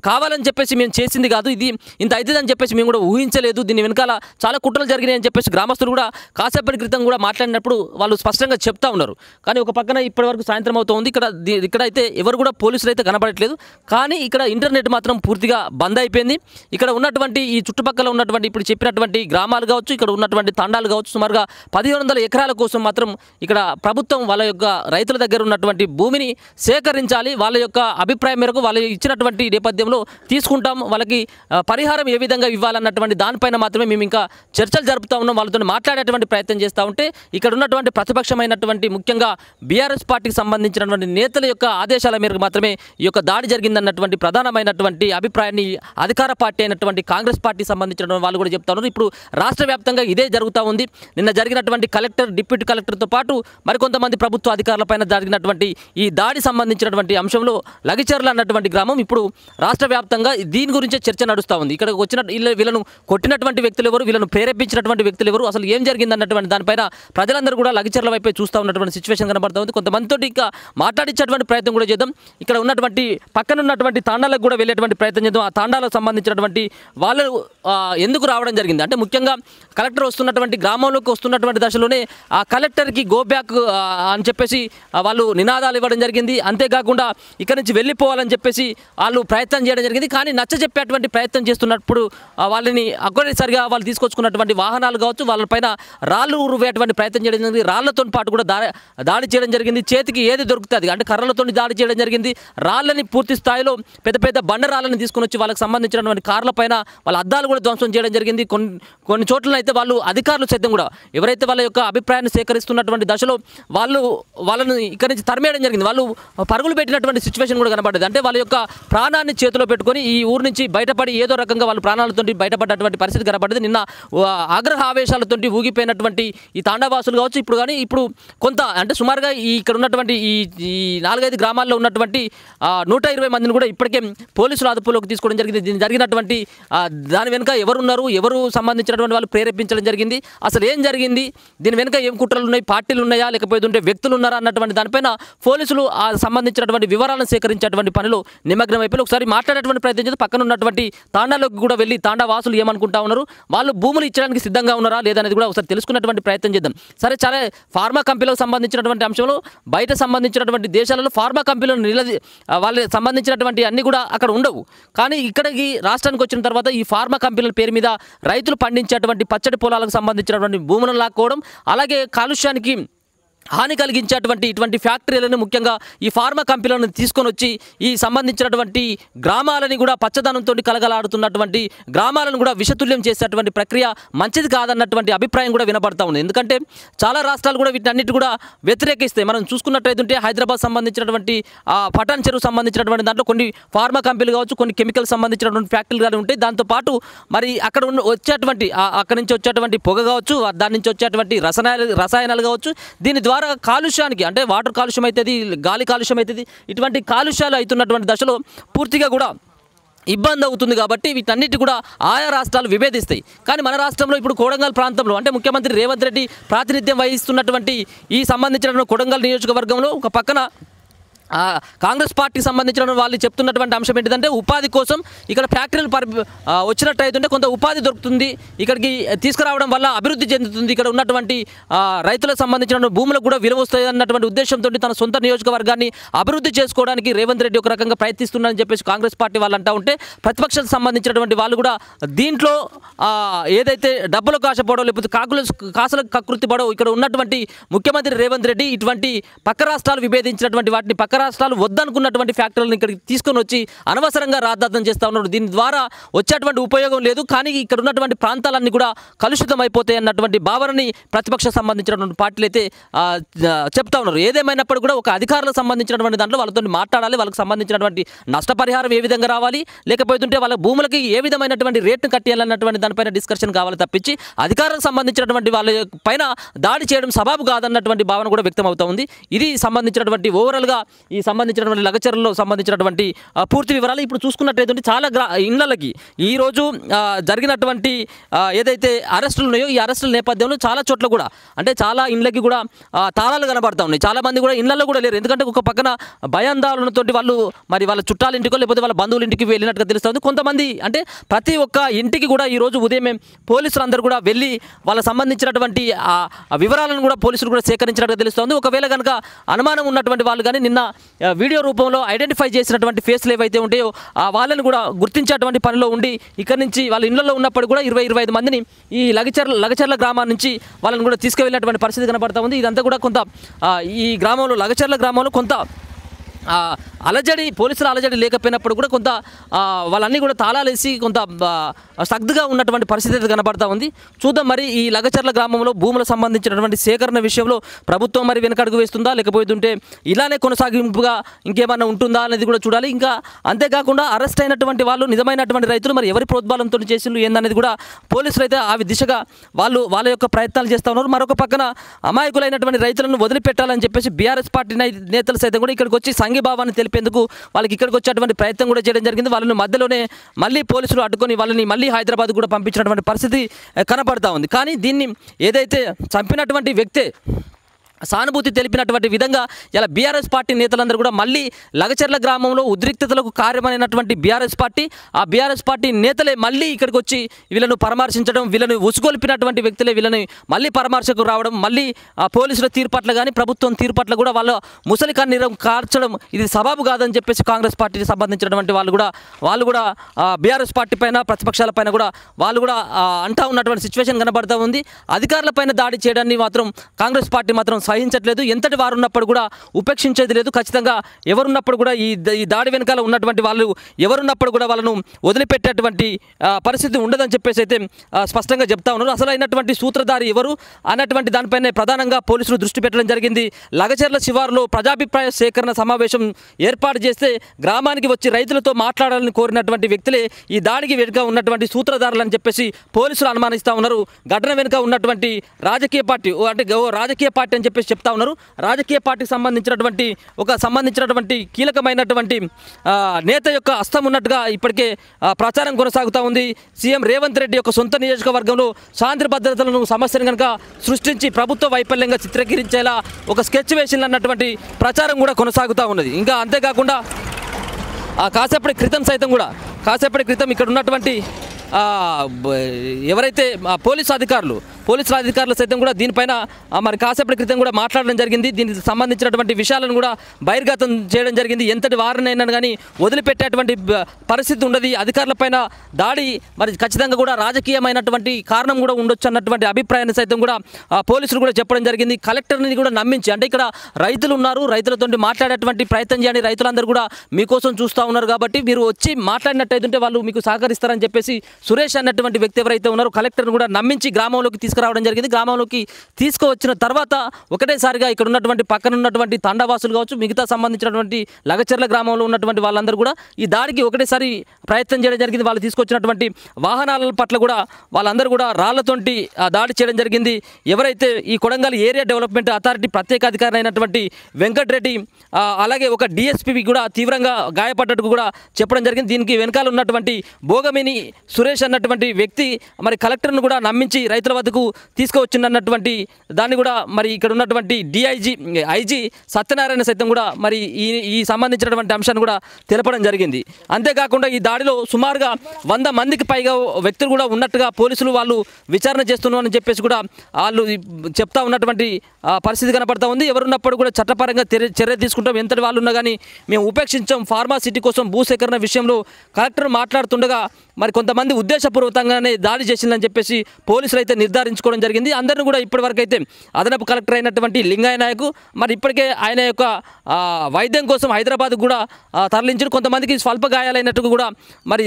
కావాలని చెప్పేసి మేము చేసింది కాదు, ఇది ఇంత అవుతుందని చెప్పేసి మేము కూడా ఊహించలేదు, దీని వెనకాల చాలా కుట్రలు జరిగినాయి అని చెప్పేసి గ్రామస్తులు కూడా కాసేపటి క్రితం కూడా మాట్లాడినప్పుడు వాళ్ళు స్పష్టంగా చెప్తా ఉన్నారు. కానీ ఒక పక్కన ఇప్పటివరకు సాయంత్రం అవుతుంది, ఇక్కడ అయితే ఎవరు కూడా పోలీసులు అయితే కనబడట్లేదు, కానీ ఇక్కడ ఇంటర్నెట్ మాత్రం పూర్తిగా బంద్ అయిపోయింది. ఇక్కడ ఉన్నటువంటి ఈ చుట్టుపక్కల ఉన్నటువంటి ఇప్పుడు చెప్పినటువంటి గ్రామాలు కావచ్చు, ఇక్కడ ఉన్నటువంటి తాండాలు కావచ్చు, సుమారుగా 1500 ఎకరాల కోసం మాత్రం ఇక్కడ ప్రభుత్వం వాళ్ళ యొక్క రైతుల దగ్గర ఉన్నటువంటి భూమిని సేకరించాలి, వాళ్ళ యొక్క అభిప్రాయం మేరకు వాళ్ళు ఇచ్చినటువంటి నేపథ్యంలో తీసుకుంటాం, వాళ్ళకి పరిహారం ఏ విధంగా ఇవ్వాలన్నటువంటి దానిపైన మాత్రమే మేము ఇంకా చర్చలు జరుపుతూ ఉన్నాం, వాళ్ళతో మాట్లాడేటువంటి ప్రయత్నం చేస్తూ ఉంటే ఇక్కడ ఉన్నటువంటి ప్రతిపక్షమైనటువంటి ముఖ్యంగా బీఆర్ఎస్ పార్టీకి సంబంధించినటువంటి నేతల యొక్క ఆదేశాల మేరకు మాత్రమే ఈ యొక్క దాడి జరిగిందన్నటువంటి ప్రధానమైనటువంటి అభిప్రాయాన్ని అధికార పార్టీ అయినటువంటి కాంగ్రెస్ పార్టీ సంబంధించిన వాళ్ళు కూడా చెప్తా ఉన్నారు. ఇప్పుడు రాష్ట్ర వ్యాప్తంగా ఇదే జరుగుతూ ఉంది. నిన్న జరిగినటువంటి కలెక్టర్, డిప్యూటీ కలెక్టర్తో పాటు మరికొంతమంది ప్రభుత్వ అధికారులపైన జరిగినటువంటి ఈ దాడి సంబంధించినటువంటి అంశంలో లగిచర్ల అన్నటువంటి గ్రామం ఇప్పుడు రాష్ట్ర వ్యాప్తంగా దీని గురించే చర్చ నడుస్తూ ఉంది. ఇక్కడ వచ్చిన వీళ్ళను కొట్టినటువంటి వ్యక్తులు ఎవరు, వీళ్ళను ప్రేరేపించినటువంటి వ్యక్తులు ఎవరు, అసలు ఏం జరిగింది అన్నటువంటి దానిపైన ప్రజలందరూ కూడా లగిచర్ల వైపే చూస్తూ ఉన్నటువంటి సిచ్యువేషన్ కనబడుతూ ఉంది. కొంతమందితో ఇంకా మాట్లాడించేటువంటి ప్రయత్నం కూడా చేద్దాం. ఇక్కడ ఉన్నటువంటి పక్కన ఉన్నటువంటి తాండాలకు కూడా వెళ్ళేటువంటి ప్రయత్నం చేద్దాం. ఆ తాండాలకు సంబంధించినటువంటి వాళ్ళు ఎందుకు రావడం జరిగింది అంటే ముఖ్యంగా కలెక్టర్ వస్తున్నటువంటి గ్రామంలోకి వస్తున్నటువంటి దశలోనే ఆ కలెక్టర్కి గో బ్యాక్ అని చెప్పేసి వాళ్ళు నినాదాలు ఇవ్వడం జరిగింది. అంతేకాకుండా ఇక్కడ నుంచి వెళ్ళిపోవాలని చెప్పేసి వాళ్ళు ప్రయత్నం చేయడం జరిగింది. కానీ నచ్చ చెప్పేటువంటి ప్రయత్నం చేస్తున్నప్పుడు వాళ్ళని అక్కడిసరిగా వాళ్ళు తీసుకొచ్చుకున్నటువంటి వాహనాలు కావచ్చు, వాళ్ళపైన రాళ్ళు ఉరువేటువంటి ప్రయత్నం చేయడం జరిగింది. రాళ్లతో పాటు కూడా దాడి చేయడం జరిగింది. చేతికి ఏది దొరుకుతుంది అంటే కర్రలతో దాడి చేయడం జరిగింది. రాళ్ళని పూర్తి స్థాయిలో పెద్ద పెద్ద బండరాళ్ళని తీసుకుని వచ్చి వాళ్ళకి సంబంధించినటువంటి కార్ల పైన వాళ్ళ అద్దాలు కూడా ధ్వంసం చేయడం జరిగింది. కొన్ని చోట్ల అయితే వాళ్ళు అధికారులు సైతం కూడా ఎవరైతే వాళ్ళ యొక్క అభిప్రాయాన్ని సేకరిస్తున్నటువంటి దశలో వాళ్ళను ఇక్కడ నుంచి తరిమేయడం జరిగింది. వాళ్ళు పరుగులు పెట్టినటువంటి సిచ్యువేషన్ కూడా కనబడ్డది. అంటే వాళ్ళ యొక్క ప్రాణాన్ని చేతిలో పెట్టుకొని ఈ ఊరు నుంచి బయటపడి ఏదో రకంగా వాళ్ళు ప్రాణాలతో బయటపడ్డటువంటి పరిస్థితి కనబడ్డది. నిన్న ఆగ్రహ ఆవేశాలతో ఊగిపోయినటువంటి ఈ తాండావాసులు కావచ్చు, ఇప్పుడు కొంత అంటే సుమారుగా ఇక్కడ ఉన్నటువంటి ఈ 4-5 గ్రామాల్లో ఉన్నటువంటి 120 మందిని కూడా ఇప్పటికే పోలీసులు అదుపులోకి తీసుకోవడం జరిగింది. దీని జరిగినటువంటి దాని వెనుక ఎవరున్నారు, ఎవరు సంబంధించినటువంటి వాళ్ళు ప్రేరేపించడం జరిగింది, అసలు ఏం జరిగింది, దీని వెనుక ఏం కుట్రలు ఉన్నాయి, పార్టీలు ఉన్నాయా లేకపోతే వ్యక్తులు ఉన్నారా అన్నటువంటి దానిపైన పోలీసులు సంబంధించినటువంటి వివరాలను సేకరించేటువంటి పనిలో నిమగ్నం అయిపోయి ఒకసారి మాట్లాడేటువంటి ప్రయత్నం చేసి పక్కన ఉన్నటువంటి తాండాలోకి కూడా వెళ్ళి తాండా వాసులు ఏమనుకుంటా ఉన్నారు, వాళ్ళు భూములు ఇచ్చడానికి సిద్ధంగా ఉన్నారా లేదనేది కూడా ఒకసారి తెలుసుకున్నటువంటి ప్రయత్నం చేద్దాం. సరే, చాలా ఫార్మా కంపెనీలకు సంబంధించినటువంటి అంశంలో బయట సంబంధించినటువంటి దేశాలలో ఫార్మా కంపెనీలు వాళ్ళకి సంబంధించినటువంటి అన్ని కూడా అక్కడ ఉండవు. కానీ ఇక్కడికి రాష్ట్రానికి వచ్చిన తర్వాత ఈ ఫార్మా కంపెనీల పేరు మీద రైతులు పండించేటువంటి పచ్చడి పొలాలకు సంబంధించినటువంటి భూములను లాక్కోవడం, అలాగే కాలుష్యానికి హాని కలిగించేటువంటి ఇటువంటి ఫ్యాక్టరీలను ముఖ్యంగా ఈ ఫార్మా కంపెనీలను తీసుకొని వచ్చి ఈ సంబంధించినటువంటి గ్రామాలని కూడా పచ్చదనంతో కలగలాడుతున్నటువంటి గ్రామాలను కూడా విషతుల్యం చేసేటువంటి ప్రక్రియ మంచిది కాదన్నటువంటి అభిప్రాయం కూడా వినబడతా ఉంది. ఎందుకంటే చాలా రాష్ట్రాలు కూడా వీటన్నిటి కూడా వ్యతిరేకిస్తాయి. మనం చూసుకున్నట్లయితే హైదరాబాద్ సంబంధించినటువంటి పటాన్ చెరువు సంబంధించినటువంటి దాంట్లో కొన్ని ఫార్మా కంపెనీలు కావచ్చు, కొన్ని కెమికల్ సంబంధించినటువంటి ఫ్యాక్టరీలు కానీ ఉంటాయి. దాంతోపాటు మరి అక్కడ వచ్చేటువంటి అక్కడి నుంచి వచ్చేటువంటి పొగ కావచ్చు, దాని నుంచి వచ్చేటువంటి రసాయనాలు కావచ్చు, దీని ద్వారా కాలుష్యానికి అంటే వాటర్ కాలుష్యం అవుతుంది, గాలి కాలుష్యం అవుతుంది, ఇటువంటి కాలుష్యాలు అవుతున్నటువంటి దశలో పూర్తిగా కూడా ఇబ్బంది అవుతుంది. కాబట్టి వీటన్నిటి కూడా ఆయా రాష్ట్రాలు విభేదిస్తాయి. కానీ మన రాష్ట్రంలో ఇప్పుడు కొడంగల్ ప్రాంతంలో అంటే ముఖ్యమంత్రి రేవంత్ రెడ్డి ప్రాతినిధ్యం వహిస్తున్నటువంటి ఈ సంబంధించిన కొడంగల్ నియోజకవర్గంలో ఒక పక్కన కాంగ్రెస్ పార్టీకి సంబంధించిన వాళ్ళు చెప్తున్నటువంటి అంశం ఏంటంటే ఉపాధి కోసం ఇక్కడ ఫ్యాక్టరీలు వచ్చినట్టయితుంటే కొంత ఉపాధి దొరుకుతుంది, ఇక్కడికి తీసుకురావడం వల్ల అభివృద్ధి చెందుతుంది, ఇక్కడ ఉన్నటువంటి రైతులకు సంబంధించిన భూములకు కూడా విలువ వస్తుంది అన్నటువంటి ఉద్దేశంతో తన సొంత నియోజకవర్గాన్ని అభివృద్ధి చేసుకోవడానికి రేవంత్ రెడ్డి ఒక రకంగా ప్రయత్నిస్తున్నారని చెప్పేసి కాంగ్రెస్ పార్టీ వాళ్ళు అంటూ ఉంటే, ప్రతిపక్షాలకు సంబంధించినటువంటి వాళ్ళు కూడా దీంట్లో ఏదైతే డబ్బులకు ఆశపడో లేకపోతే కాసులకు కకృతి పడో ఇక్కడ ఉన్నటువంటి ముఖ్యమంత్రి రేవంత్ రెడ్డి ఇటువంటి పక్క రాష్ట్రాలు విభేదించినటువంటి వాటిని పక్క రాష్ట్రాలు వద్దనుకున్నటువంటి ఫ్యాక్టరీలను ఇక్కడికి తీసుకొని వచ్చి అనవసరంగా రాద్ధాంతం చేస్తూ ఉన్నారు. దీని ద్వారా వచ్చేటువంటి ఉపయోగం లేదు, కానీ ఇక్కడ ఉన్నటువంటి ప్రాంతాలన్నీ కూడా కలుషితం అయిపోతాయి అన్నటువంటి భావనని ప్రతిపక్ష సంబంధించినటువంటి పార్టీలు అయితే చెప్తా ఉన్నారు. ఏదేమైనప్పుడు కూడా ఒక అధికారులకు సంబంధించినటువంటి దాంట్లో వాళ్ళతో మాట్లాడాలి, వాళ్ళకి సంబంధించినటువంటి నష్టపరిహారం ఏ విధంగా రావాలి, లేకపోతే వాళ్ళ భూములకి ఏ విధమైనటువంటి రేట్ను కట్టేయాలన్నటువంటి దానిపైన డిస్కషన్ కావాలి తప్పించి అధికారులకు సంబంధించినటువంటి వాళ్ళ పైన దాడి చేయడం సబాబు కాదన్నటువంటి భావన కూడా వ్యక్తం అవుతా ఉంది. ఇది సంబంధించినటువంటి ఓవరాల్గా ఈ సంబంధించినటువంటి లగచర్లలో సంబంధించినటువంటి పూర్తి వివరాలు ఇప్పుడు చూసుకున్నట్లయితే చాలా ఇళ్లకి ఈరోజు జరిగినటువంటి ఏదైతే అరెస్టులు ఉన్నాయో ఈ అరెస్టుల నేపథ్యంలో చాలా చోట్ల కూడా అంటే చాలా ఇళ్లకి కూడా తాళాలు కనబడతా ఉన్నాయి. చాలామంది కూడా ఇళ్లలో కూడా లేరు, ఎందుకంటే ఒక పక్కన భయాందోళనతో వాళ్ళు మరి వాళ్ళ చుట్టాల ఇంటికో లేకపోతే వాళ్ళ బంధువుల ఇంటికి వెళ్ళినట్టుగా తెలుస్తుంది. కొంతమంది అంటే ప్రతి ఒక్క ఇంటికి కూడా ఈరోజు ఉదయం పోలీసులు అందరూ కూడా వెళ్ళి వాళ్ళకి సంబంధించినటువంటి వివరాలను కూడా పోలీసులు కూడా సేకరించినట్టుగా తెలుస్తుంది. ఒకవేళ కనుక అనుమానం ఉన్నటువంటి వాళ్ళు కానీ నిన్న వీడియో రూపంలో ఐడెంటిఫై చేసినటువంటి ఫేస్లు ఏవైతే ఉంటాయో వాళ్ళని కూడా గుర్తించేటువంటి పనిలో ఉండి ఇక్కడ నుంచి వాళ్ళ ఇళ్లలో ఉన్నప్పుడు కూడా 20-25 మందిని ఈ లగచర్ల గ్రామం నుంచి వాళ్ళని కూడా తీసుకువెళ్ళినటువంటి పరిస్థితి కనబడతా ఉంది. ఇదంతా కూడా కొంత ఈ గ్రామంలో లగచర్ల గ్రామంలో కొంత అలజడి పోలీసుల అలజడి లేకపోయినప్పుడు కూడా కొంత వాళ్ళన్నీ కూడా తాళాలేసి కొంత సగ్దుగా ఉన్నటువంటి పరిస్థితి కనబడతా ఉంది. చూద్దాం మరి ఈ లగచర్ల గ్రామంలో భూములకు సంబంధించినటువంటి సేకరణ విషయంలో ప్రభుత్వం మరి వెనకడుగు వేస్తుందా లేకపోతే ఇలానే కొనసాగింపుగా ఇంకేమైనా ఉంటుందా అనేది కూడా చూడాలి. ఇంకా అంతేకాకుండా అరెస్ట్ అయినటువంటి వాళ్ళు నిజమైనటువంటి రైతులు మరి ఎవరి ప్రోద్బలంతో చేసిండ్రు ఏందనేది కూడా పోలీసులు అయితే ఆ దిశగా వాళ్ళ యొక్క ప్రయత్నాలు చేస్తూ ఉన్నారు. మరొక పక్కన అమాయకులైనటువంటి రైతులను వదిలిపెట్టాలని చెప్పేసి బీఆర్ఎస్ పార్టీ నేతలు సైతం కూడా ఇక్కడికి వచ్చి సంఘీభావాన్ని తెలిపేందుకు వాళ్ళకి ఇక్కడికి వచ్చేటువంటి ప్రయత్నం కూడా చేయడం జరిగింది. వాళ్ళని మధ్యలోనే మళ్ళీ పోలీసులు అడ్డుకొని వాళ్ళని మళ్ళీ హైదరాబాద్ కూడా పంపించినటువంటి పరిస్థితి కనబడతా ఉంది. కానీ దీన్ని ఏదైతే చంపినటువంటి వ్యక్తే సానుభూతి తెలిపినటువంటి విధంగా ఇలా బీఆర్ఎస్ పార్టీ నేతలందరూ కూడా మళ్ళీ లగచర్ల గ్రామంలో ఉద్రిక్తతలకు కారణమైనటువంటి బీఆర్ఎస్ పార్టీ నేతలే మళ్ళీ ఇక్కడికి వచ్చి వీళ్ళను పరామర్శించడం, వీళ్ళని ఉసుగొల్పినటువంటి వ్యక్తులే వీళ్ళని మళ్ళీ పరామర్శకు రావడం, మళ్ళీ పోలీసుల తీర్పట్ల కానీ ప్రభుత్వం తీర్పట్ల కూడా వాళ్ళ ముసలి కన్నీరం కార్చడం ఇది సబాబు కాదని చెప్పేసి కాంగ్రెస్ పార్టీకి సంబంధించినటువంటి వాళ్ళు కూడా బీఆర్ఎస్ పార్టీ పైన ప్రతిపక్షాల పైన కూడా వాళ్ళు కూడా అంటా ఉన్నటువంటి సిచ్యువేషన్ కనబడతా ఉంది. అధికారులపైన దాడి చేయడాన్ని మాత్రం కాంగ్రెస్ పార్టీ మాత్రం సహించట్లేదు. ఎంతటి వారు ఉన్నప్పుడు కూడా ఉపేక్షించేది లేదు. ఖచ్చితంగా ఎవరున్నప్పుడు కూడా ఈ దాడి వెనకాల ఉన్నటువంటి వాళ్ళు ఎవరున్నప్పుడు కూడా వాళ్ళను వదిలిపెట్టేటువంటి పరిస్థితి ఉండదని చెప్పేసి అయితే స్పష్టంగా చెప్తా ఉన్నారు. అసలైనటువంటి సూత్రధారి ఎవరు అన్నటువంటి దానిపైనే ప్రధానంగా పోలీసులు దృష్టి పెట్టడం జరిగింది. లగచర్ల శివారులో ప్రజాభిప్రాయ సేకరణ సమావేశం ఏర్పాటు చేస్తే గ్రామానికి వచ్చి రైతులతో మాట్లాడాలని కోరినటువంటి వ్యక్తులే ఈ దాడికి వెనుక ఉన్నటువంటి సూత్రధారులు అని చెప్పేసి పోలీసులు అనుమానిస్తూ ఉన్నారు. ఘటన వెనుక ఉన్నటువంటి రాజకీయ పార్టీ అంటే రాజకీయ పార్టీ అని చెప్పేసి చెప్తా ఉన్నారు. రాజకీయ పార్టీకి సంబంధించినటువంటి కీలకమైనటువంటి నేత యొక్క హస్తం ఉన్నట్టుగా ఇప్పటికే ప్రచారం కొనసాగుతూ ఉంది. సీఎం రేవంత్ రెడ్డి యొక్క సొంత నియోజకవర్గంలో శాంతి భద్రతలను సమస్యను కనుక సృష్టించి ప్రభుత్వ వైఫల్యంగా చిత్రీకరించేలా ఒక స్కెచ్ వేసింది అన్నటువంటి ప్రచారం కూడా కొనసాగుతూ ఉన్నది. ఇంకా అంతేకాకుండా కాసేపటి క్రితం ఇక్కడ ఉన్నటువంటి ఎవరైతే పోలీసు అధికారులు సైతం కూడా దీనిపైన మరి కాసేపటి క్రితం కూడా మాట్లాడడం జరిగింది. దీనికి సంబంధించినటువంటి విషయాలను కూడా బహిర్గతం చేయడం జరిగింది. ఎంతటి వారినైనా కానీ వదిలిపెట్టేటువంటి పరిస్థితి ఉండదు. అధికారులపైన దాడి మరి ఖచ్చితంగా కూడా రాజకీయమైనటువంటి కారణం కూడా ఉండొచ్చు అన్నటువంటి అభిప్రాయాన్ని సైతం కూడా పోలీసులు కూడా చెప్పడం జరిగింది. కలెక్టర్ని కూడా నమ్మించి అంటే ఇక్కడ రైతులు ఉన్నారు, రైతులతో మాట్లాడేటువంటి ప్రయత్నం చేయండి, రైతులందరూ కూడా మీకోసం చూస్తూ ఉన్నారు కాబట్టి మీరు వచ్చి మాట్లాడినట్టయితే వాళ్ళు మీకు సహకరిస్తారని చెప్పేసి సురేష్ అన్నటువంటి వ్యక్తి ఎవరైతే ఉన్నారో కలెక్టర్ను కూడా నమ్మించి గ్రామంలోకి తీసుకురావడం జరిగింది. గ్రామంలోకి తీసుకువచ్చిన తర్వాత ఒకటేసారిగా ఇక్కడ ఉన్నటువంటి పక్కన ఉన్నటువంటి తండావాసులు కావచ్చు, మిగతా సంబంధించినటువంటి లగచర్ల గ్రామంలో ఉన్నటువంటి వాళ్ళందరూ కూడా ఈ దాడికి ఒకటేసారి ప్రయత్నం చేయడం జరిగింది. వాళ్ళు తీసుకొచ్చినటువంటి వాహనాల పట్ల కూడా వాళ్ళందరూ కూడా రాళ్లతోటి దాడి చేయడం జరిగింది. ఎవరైతే ఈ కొడంగల్ ఏరియా డెవలప్మెంట్ అథారిటీ ప్రత్యేక అధికారి అయినటువంటి వెంకటరెడ్డి అలాగే ఒక డిఎస్పీ కూడా తీవ్రంగా గాయపడ్డట్టు కూడా చెప్పడం జరిగింది. దీనికి వెనకాల ఉన్నటువంటి భోగమిని సురేష్ అన్నటువంటి వ్యక్తి మరి కలెక్టర్ను కూడా నమ్మించి రైతుల వద్దకు తీసుకువచ్చిందన్నటువంటి దాన్ని కూడా మరి ఇక్కడ ఉన్నటువంటి ఐజీ సత్యనారాయణ సైతం కూడా మరి ఈ సంబంధించినటువంటి అంశాన్ని కూడా తెలపడం జరిగింది. అంతేకాకుండా ఈ దాడిలో సుమారుగా 100 మందికి పైగా వ్యక్తులు కూడా ఉన్నట్టుగా పోలీసులు వాళ్ళు విచారణ చేస్తున్నారని చెప్పేసి కూడా వాళ్ళు చెప్తా ఉన్నటువంటి పరిస్థితి కనపడతా ఉంది. ఎవరున్నప్పుడు కూడా చట్టపరంగా చర్య తీసుకుంటాం, ఎంతటి వాళ్ళు ఉన్నా కానీ మేము ఉపేక్షించాం. ఫార్మాసిటీ కోసం భూసేకరణ విషయంలో కలెక్టర్ మాట్లాడుతుండగా మరి కొంతమంది ఉద్దేశపూర్వకంగానే దాడి చేసిందని చెప్పేసి పోలీసులు అయితే నిర్ధారించుకోవడం జరిగింది. అందరిని కూడా ఇప్పటివరకు అయితే అదనపు కలెక్టర్ అయినటువంటి లింగయ్య నాయకు మరి ఇప్పటికే ఆయన యొక్క వైద్యం కోసం హైదరాబాద్ కూడా తరలించారు. కొంతమందికి స్వల్ప గాయాలైనట్టు కూడా మరి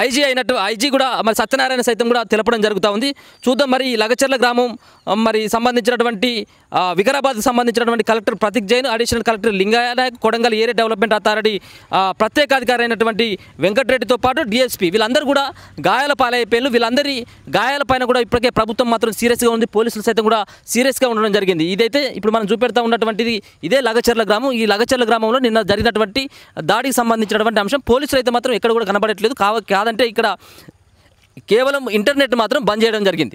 ఐజీ కూడా మరి సత్యనారాయణ సైతం కూడా తెలపడం జరుగుతూ ఉంది. చూద్దాం మరి లగచర్ల గ్రామం మరి సంబంధించినటువంటి వికారాబాద్కు సంబంధించినటువంటి collector Prateek Jain, additional collector Lingaiah Naik, Kodangal area development authority ప్రత్యేకాధికారి అయినటువంటి వెంకటరెడ్డితో పాటు డిఎస్పీ వీళ్ళందరూ కూడా గాయాల పాలైపోయారు. వీళ్ళందరి గాయాలపైన కూడా ఇప్పటికే ప్రభుత్వం మాత్రం సీరియస్గా ఉంది, పోలీసులు సైతం కూడా సీరియస్గా ఉండడం జరిగింది. ఇదైతే ఇప్పుడు మనం చూపెడతా ఉన్నటువంటిది ఇదే లగచర్ల గ్రామం. ఈ లగచర్ల గ్రామంలో నిన్న జరిగినటువంటి దాడికి సంబంధించినటువంటి అంశం పోలీసులు అయితే మాత్రం ఎక్కడ కూడా కనబడట్లేదు. కాదంటే ఇక్కడ కేవలం ఇంటర్నెట్ మాత్రం బంద్ చేయడం జరిగింది.